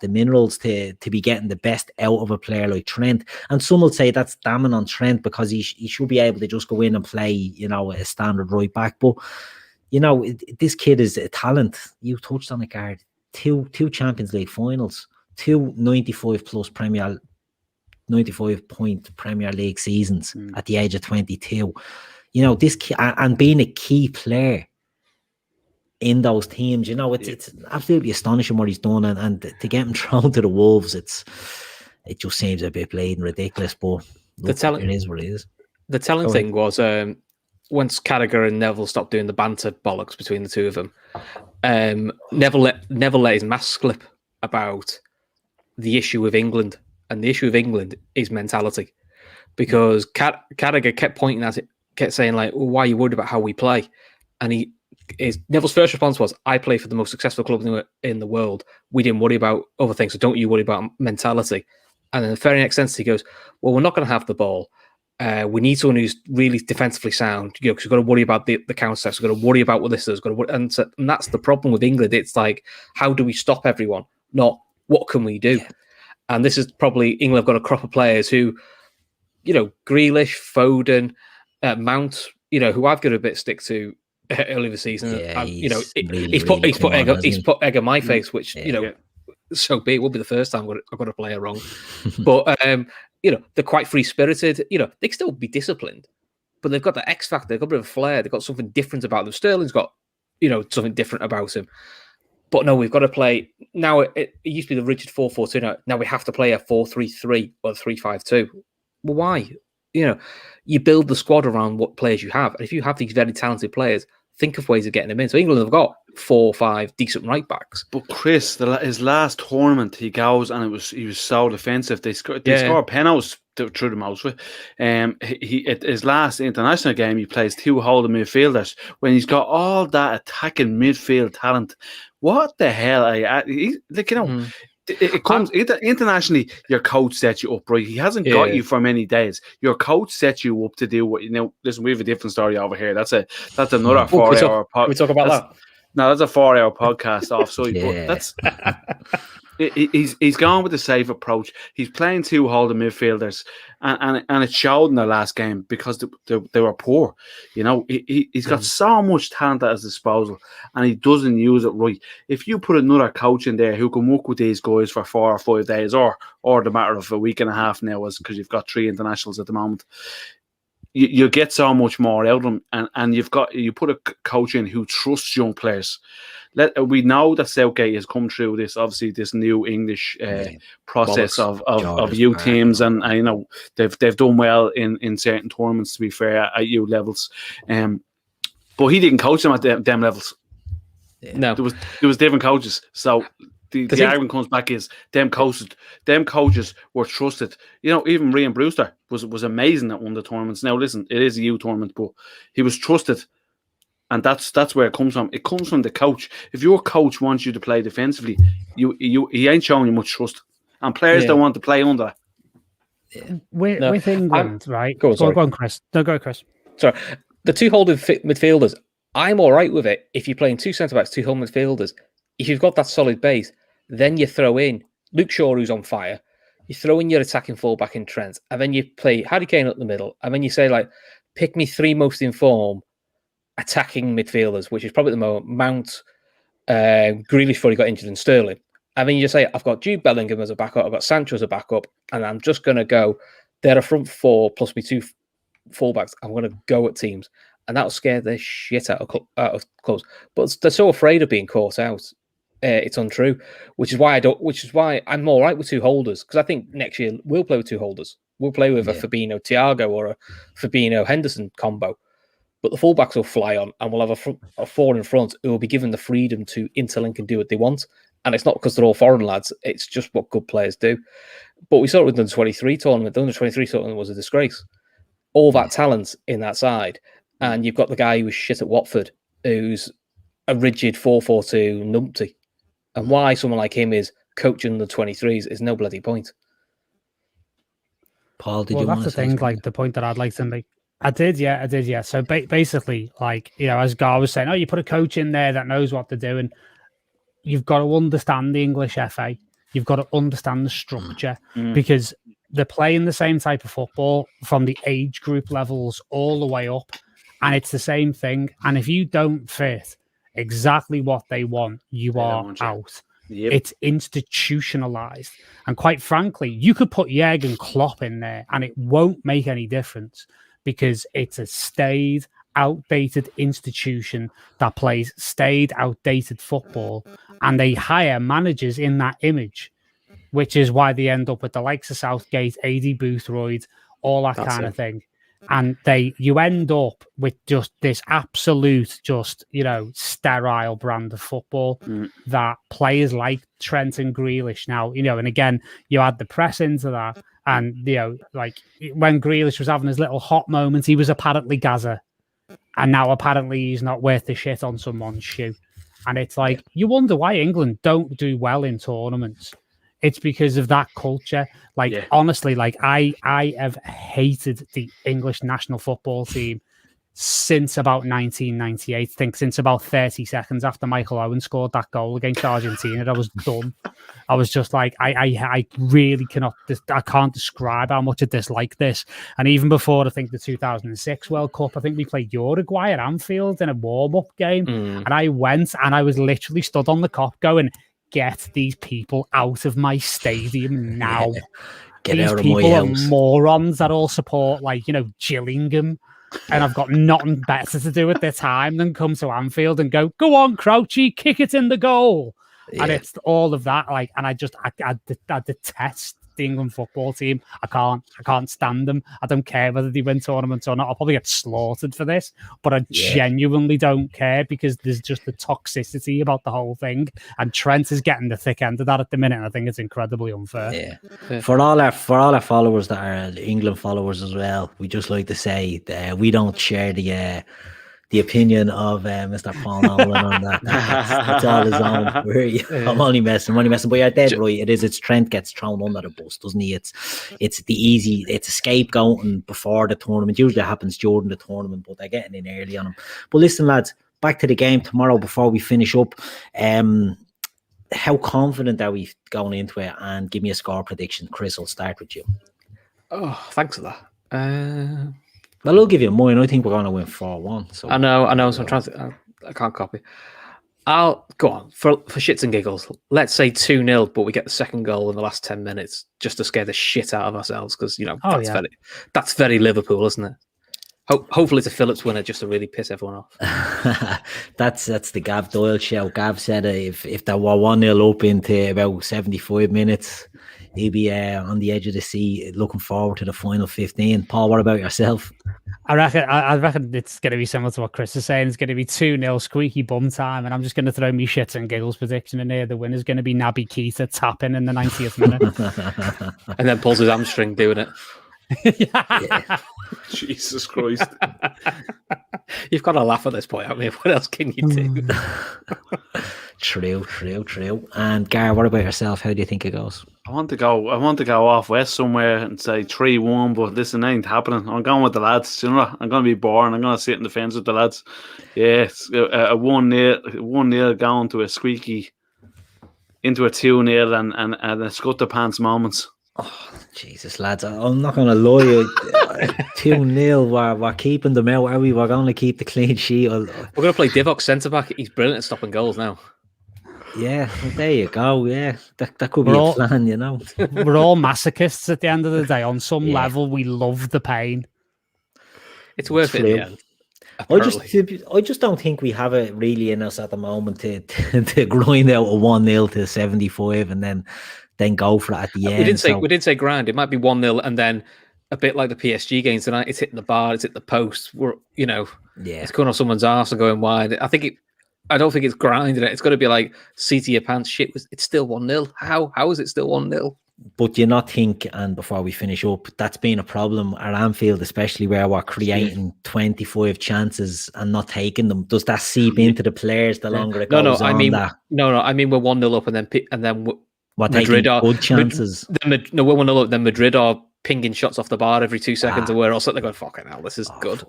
minerals to be getting the best out of a player like Trent. And some will say that's damning on Trent because he should be able to just go in and play, a standard right back. But, this kid is a talent. You touched on it, Gard. Two Champions League finals, 2 95-point Premier League seasons at the age of 22. This kid, and being a key player in those teams, it's absolutely astonishing what he's done, and to get him thrown to the Wolves, it just seems a bit blatant ridiculous. But it is what it is. The telling thing was once Carragher and Neville stopped doing the banter bollocks between the two of them, Neville let his mask slip about the issue with England, and the issue with England is mentality, because Carragher kept pointing at it, kept saying like, well, "Why are you worried about how we play?" And Neville's first response was, "I play for the most successful club in the world. We didn't worry about other things, so don't you worry about mentality." And then the very next sentence he goes, "Well, we're not going to have the ball. We need someone who's really defensively sound, because we've got to worry about the counter-attacks. We've got to worry about what this is. And that's the problem with England. It's like, how do we stop everyone? Not what can we do?" And this is probably England have got a crop of players who, Grealish, Foden, Mount, who I've got a bit stick to early this season. Yeah, and, he's put egg on my face, which so be it. Will be the first time I've got a player wrong. But they're quite free spirited. They can still be disciplined, but they've got the X factor. They've got a bit of flair. They've got something different about them. Sterling's got something different about him. But no, we've got to play now. It used to be the rigid 4-4-2. Now we have to play a 4-3-3 or 3-5-2. Well, why? You build the squad around what players you have. And if you have these very talented players, think of ways of getting them in. So England have got 4 or 5 decent right backs. But Chris, his last tournament, he goes and he was so defensive. They score penalties through the mouth. His last international game, he plays 2 holding midfielders when he's got all that attacking midfield talent. What the hell? It comes internationally. Your coach sets you up, right? He hasn't got you for many days. Your coach sets you up to do what listen, we have a different story over here. That's another 4-hour podcast. We talk about that. No, that's a 4-hour podcast offside. But that's he's gone with the safe approach. He's playing 2 holding midfielders, and it showed in the last game because they were poor. He's got so much talent at his disposal, and he doesn't use it right. If you put another coach in there who can work with these guys for 4 or 5 days, or the matter of a week and a half now, because you've got 3 internationals at the moment, you get so much more out of them, and you put a coach in who trusts young players. We know that Southgate has come through this new English process of youth teams, and they've done well in certain tournaments, to be fair, at youth levels. But he didn't coach them at them levels. No, there was different coaches. So the argument comes back is them coaches were trusted. Even Ryan Brewster was amazing at one of the tournaments. Now listen, it is a youth tournament, but he was trusted. And that's where it comes from. It comes from the coach. If your coach wants you to play defensively, he ain't showing you much trust. And players don't want to play under that. With England, right? Go on, Chris. No, go, Chris. Sorry. The 2 holding midfielders, I'm all right with it if you're playing 2 centre-backs, 2 holding midfielders. If you've got that solid base, then you throw in Luke Shaw, who's on fire. You throw in your attacking fullback in Trent, and then you play Harry Kane up the middle, and then you say, like, pick me 3 most in form attacking midfielders, which is probably the moment Mount, Grealish before he got injured, and Sterling. And then you just say, I've got Jude Bellingham as a backup, I've got Sancho as a backup, and I'm just going to go, they're a front 4 plus me 2 fullbacks. I'm going to go at teams. And that'll scare the shit out of clubs. But they're so afraid of being caught out. It's untrue, which is why I'm all right with 2 holders, because I think next year we'll play with 2 holders. We'll play with a Fabinho Thiago or a Fabinho Henderson combo. But the fullbacks will fly on, and we'll have a 4 in front who will be given the freedom to interlink and do what they want. And it's not because they're all foreign lads. It's just what good players do. But we saw it with the Under-23 tournament. The Under-23 tournament was a disgrace. All that talent in that side. And you've got the guy who was shit at Watford, who's a rigid 4-4-2 numpty. And why someone like him is coaching the 23s is no bloody point. Paul, did well, you that's want the to say thing, something? like the point that I'd like to make. I did, yeah. So basically, like, you know, as Gar was saying, you put a coach in there that knows what they're doing. You've got to understand the English FA. You've got to understand the structure because they're playing the same type of football from the age group levels all the way up. And it's the same thing. And if you don't fit exactly what they want, you are out. Yep. It's institutionalized. And quite frankly, you could put Jurgen Klopp in there and it won't make any difference because it's a staid, outdated institution that plays staid, outdated football. And they hire managers in that image, which is why they end up with the likes of Southgate, AD Boothroyd, all that kind of thing. And you end up with just this absolute, just, you know, sterile brand of football that players like Trent and Grealish now, you know, and again, you add the press into that. And, you know, like when Grealish was having his little hot moments, he was apparently Gaza. And now apparently he's not worth the shit on someone's shoe. And it's like, you wonder why England don't do well in tournaments. It's because of that culture. Like, honestly, like I have hated the English national football team since about 1998. I think since about 30 seconds after Michael Owen scored that goal against Argentina, I was done. I was just like, I really cannot, I can't describe how much I dislike this. And even before, I think the 2006 World Cup, I think we played Uruguay at Anfield in a warm-up game. And I went and I was literally stood on the cop going, get these people out of my stadium now. Get these out of people my are house. morons that all support, like, you know, Gillingham. And I've got nothing better to do with their time than come to Anfield and go on, Crouchy, kick it in the goal. Yeah. And it's all of that. Like, and I detest the England football team. I can't stand them. I don't care whether they win tournaments or not. I'll probably get slaughtered for this, but I genuinely don't care because there's just the toxicity about the whole thing. And Trent is getting the thick end of that at the minute. And I think it's incredibly unfair. Yeah. For all our followers that are England followers as well, we just like to say that we don't share the opinion of Mr. Paul Nolan on that. That's all his own. I'm only messing. But you're dead right. It's Trent gets thrown under the bus, doesn't he? It's a scapegoating before the tournament. Usually it happens during the tournament, but they're getting in early on him. But listen, lads, back to the game tomorrow before we finish up. How confident are we going into it? And give me a score prediction. Chris, I'll start with you. Oh, thanks for that. Well, I'll give you mine. I think we're going to win 4-1. So I know. So I'm trying to. I can't copy. I'll go on for shits and giggles. Let's say 2-0, but we get the second goal in the last 10 minutes just to scare the shit out of ourselves because you know that's very Liverpool, isn't it? Hopefully it's a Phillips winner just to really piss everyone off. That's the Gav Doyle show. Gav said if they were 1-0 up into about 75 minutes, he'd be on the edge of the seat looking forward to the final 15. Paul, what about yourself? I reckon it's going to be similar to what Chris is saying. It's going to be 2-0 squeaky bum time, and I'm just going to throw me shits and giggles prediction in here. The winner's going to be Naby Keita tapping in the 90th minute. And then pulls his hamstring doing it. Yeah. Jesus Christ. You've got to laugh at this point, haven't you? What else can you do? True. And Gar, what about yourself? How do you think it goes? I want to go off west somewhere and say 3-1, but listen, ain't happening. I'm going with the lads. You know, I'm going to be boring. I'm going to sit in the fence with the lads. Yeah, it's a 1-0 going to a squeaky into a 2-0 and a scut the pants moments. Oh, Jesus, lads. I'm not going to lie. 2-0. We're keeping them out, are we? We're going to keep the clean sheet. We're going to play Divock centre-back. He's brilliant at stopping goals now. Yeah, well, there you go. Yeah, that could be a plan, you know. We're all masochists at the end of the day. On some level, we love the pain. It's worth it in the end. I just don't think we have it really in us at the moment to grind out a 1-0 to 75 and then go for it at the end. We didn't say grind. It might be 1-0 and then a bit like the PSG games tonight. It's hitting the bar, it's hitting the post. It's going on someone's arse and going wide. I think I don't think it's grinding it. It's got to be like, seat of your pants. Shit, it's still 1-0. How is it still 1-0? But you not think, and before we finish up, that's been a problem at Anfield, especially where we're creating 25 chances and not taking them. Does that seep into the players the longer it goes on? I mean we're 1-0 up and then we're Madrid taking are good chances. we're 1-0 up. Then Madrid are pinging shots off the bar every 2 seconds, or where else they're going, fucking hell, this is good.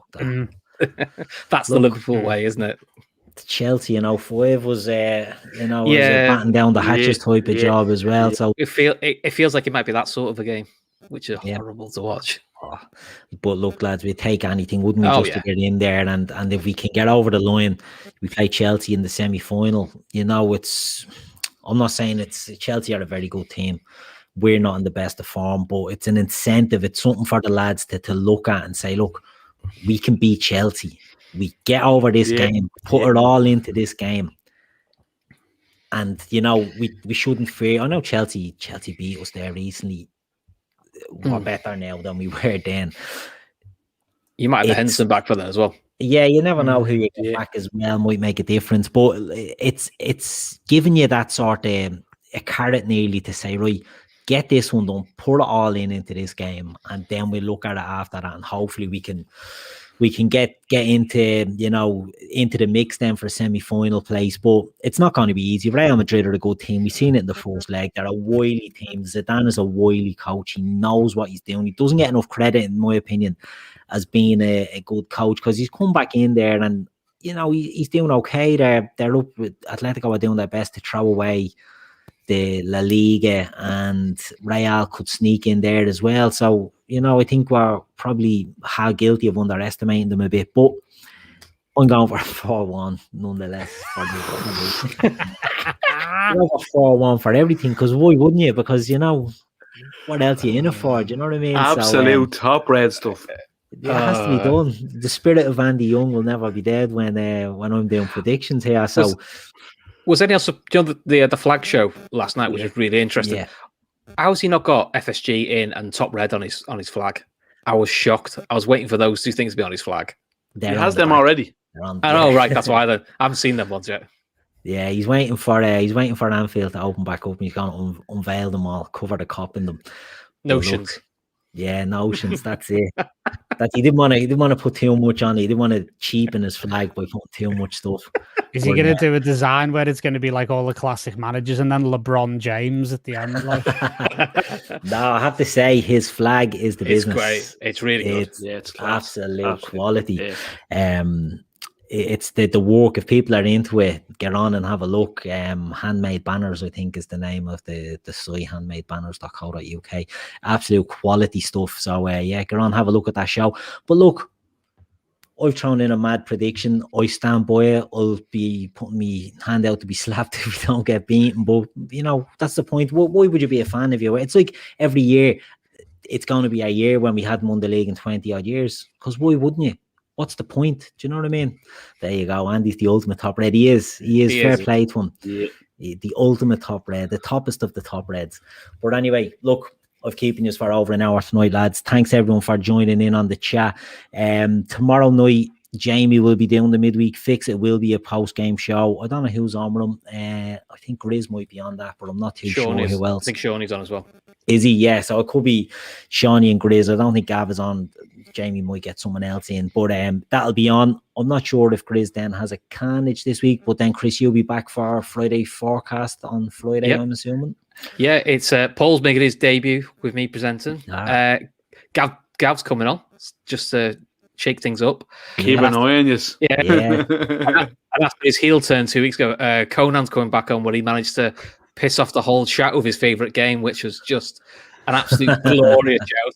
That's the Liverpool way, isn't it? Chelsea, 5 was, was a batten down the hatches type of job as well. So it feels like it might be that sort of a game, which is horrible to watch. But look, lads, we'd take anything, wouldn't we, to get in there? And if we can get over the line, we play Chelsea in the semi-final. I'm not saying Chelsea are a very good team. We're not in the best of form, but it's an incentive. It's something for the lads to look at and say, look, we can beat Chelsea. We get over this game, put it all into this game. And, we shouldn't fear. I know Chelsea beat us there recently. We're better now than we were then. You might have Henderson back for that as well. Yeah, you never know who you get back as well might make a difference. But it's giving you that sort of a carrot nearly to say, right, get this one done, put it all into this game, and then we'll look at it after that, and hopefully we can get into into the mix then for a semi-final place. But it's not going to be easy. Real Madrid are a good team. We've seen it in the first leg. They're a wily team. Zidane is a wily coach. He knows what he's doing. He doesn't get enough credit, in my opinion, as being a good coach, because he's come back in there and he's doing okay. They're up with Atletico, are doing their best to throw away the La Liga, and Real could sneak in there as well. So, I think we're probably guilty of underestimating them a bit, but I'm going for 4-1 nonetheless. For 4-1 for everything, because why wouldn't you? Because, what else are you in it for? Do you know what I mean? Absolute top red stuff. It has to be done. The spirit of Andy Young will never be dead when I'm doing predictions here. So, was anything else? The flag show last night, which was really interesting. Yeah. How has he not got FSG in and top red on his flag? I was shocked. I was waiting for those two things to be on his flag. He has them already. I know, right? That's why I haven't seen them ones yet. Yeah, he's waiting for Anfield to open back up, and he's going to unveil them all, cover the cop in them. Notions. Yeah, notions. That's it. He didn't want to put too much on it. He didn't want to cheapen his flag by putting too much stuff. Is he going to do a design where it's going to be like all the classic managers and then LeBron James at the end? Like? No, I have to say his flag is the business. It's great. It's really good. It's absolute quality. Yeah. It's the work. If people are into it, get on and have a look. Handmade Banners, I think, is the name of the site, handmadebanners.co.uk. Absolute quality stuff. So get on, have a look at that show. But look, I've thrown in a mad prediction. I stand by it. I'll be putting my hand out to be slapped if we don't get beaten. But that's the point. Why would you be a fan of you? It's like every year, it's going to be a year when we hadn't won the league in 20 odd years. Because why wouldn't you? What's the point? Do you know what I mean? There you go. Andy's the ultimate top red. He is fair play to him. Yeah. The ultimate top red, the toppest of the top reds. But anyway, look, I've keeping you for over an hour tonight, lads. Thanks everyone for joining in on the chat. Tomorrow night, Jamie will be doing the midweek fix. It will be a post-game show. I don't know who's on with him. I think Grizz might be on that, but I'm not too sure who else. I think Shawnee's on as well. Is he? Yeah, so it could be Shawnee and Grizz. I don't think Gav is on. Jamie might get someone else in, but that'll be on. I'm not sure if Grizz then has a carnage this week, but then Chris, you'll be back for Friday forecast on Friday, I'm assuming. Yeah, it's Paul's making his debut with me presenting. Gav's coming on just to shake things up. Keep an eye on you. Yeah. And after his heel turn 2 weeks ago, Conan's coming back on where he managed to piss off the whole chat with his favourite game, which was just an absolute glorious shout.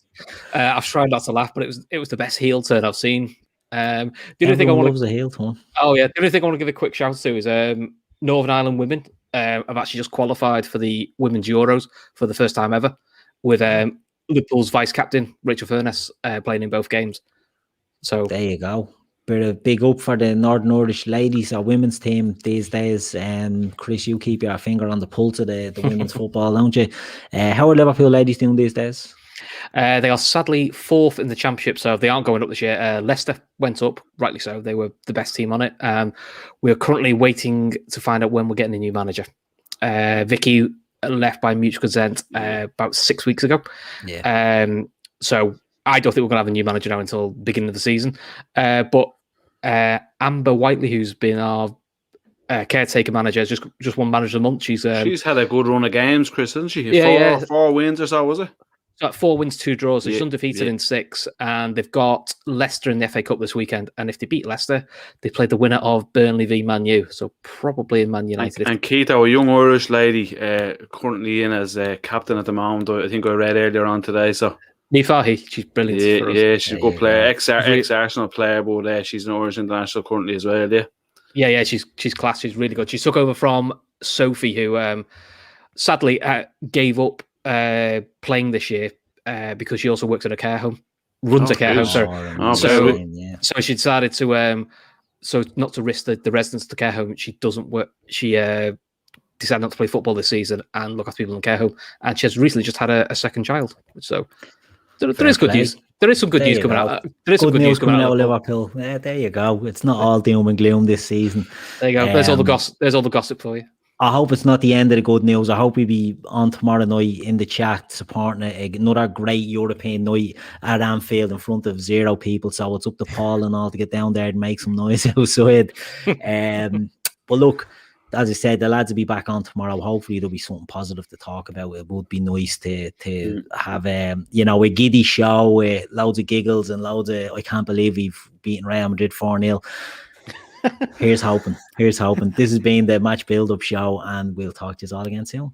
I've tried not to laugh, but it was the best heel turn I've seen. The only thing I want to heel turn. Oh yeah, the only thing I want to give a quick shout to is Northern Ireland women have actually just qualified for the Women's Euros for the first time ever, with Liverpool's vice captain Rachel Furness playing in both games. So there you go. Big up for the Northern Irish ladies, our women's team these days. Chris, you keep your finger on the pulse of the women's football, don't you? How are Liverpool ladies doing these days? They are sadly 4th in the championship, so they aren't going up this year. Leicester went up, rightly so. They were the best team on it. We're currently waiting to find out when we're getting a new manager. Vicky left by mutual consent about 6 weeks ago. Yeah. So I don't think we're going to have a new manager now until beginning of the season. But Amber Whiteley, who's been our caretaker manager, has just won manager of the month. She's had a good run of games, Chris, hasn't she? Yeah, four wins or so, was it? Got 4 wins, 2 draws. So she's undefeated in 6, and they've got Leicester in the FA Cup this weekend. And if they beat Leicester, they play the winner of Burnley v Man U. So probably in Man United. And Keita, a young Irish lady, currently in as captain at the moment. I think I read earlier on today. So Nifahi, she's brilliant. Yeah, she's a good player, ex-Arsenal player, but she's an Irish international currently as well. Yeah, she's class. She's really good. She took over from Sophie, who sadly gave up playing this year because she also works at a care home, runs a care home. So she decided to so not to risk the residents of the care home. She doesn't work. She decided not to play football this season and look after people in the care home. And she has recently just had a second child. So there is good news. There is some good news coming out. There is some good news coming out of Liverpool. There you go. It's not all doom and gloom this season. There you go. There's all the gossip. There's all the gossip for you. I hope it's not the end of the good news. I hope we'll be on tomorrow night in the chat supporting another great European night at Anfield in front of 0 people. So it's up to Paul and all to get down there and make some noise outside. But look, as I said, the lads will be back on tomorrow. Hopefully there'll be something positive to talk about. It would be nice to have a giddy show with loads of giggles and loads of I can't believe we've beaten Real Madrid 4-0. Here's hoping. This has been the match build-up show, and we'll talk to you all again soon.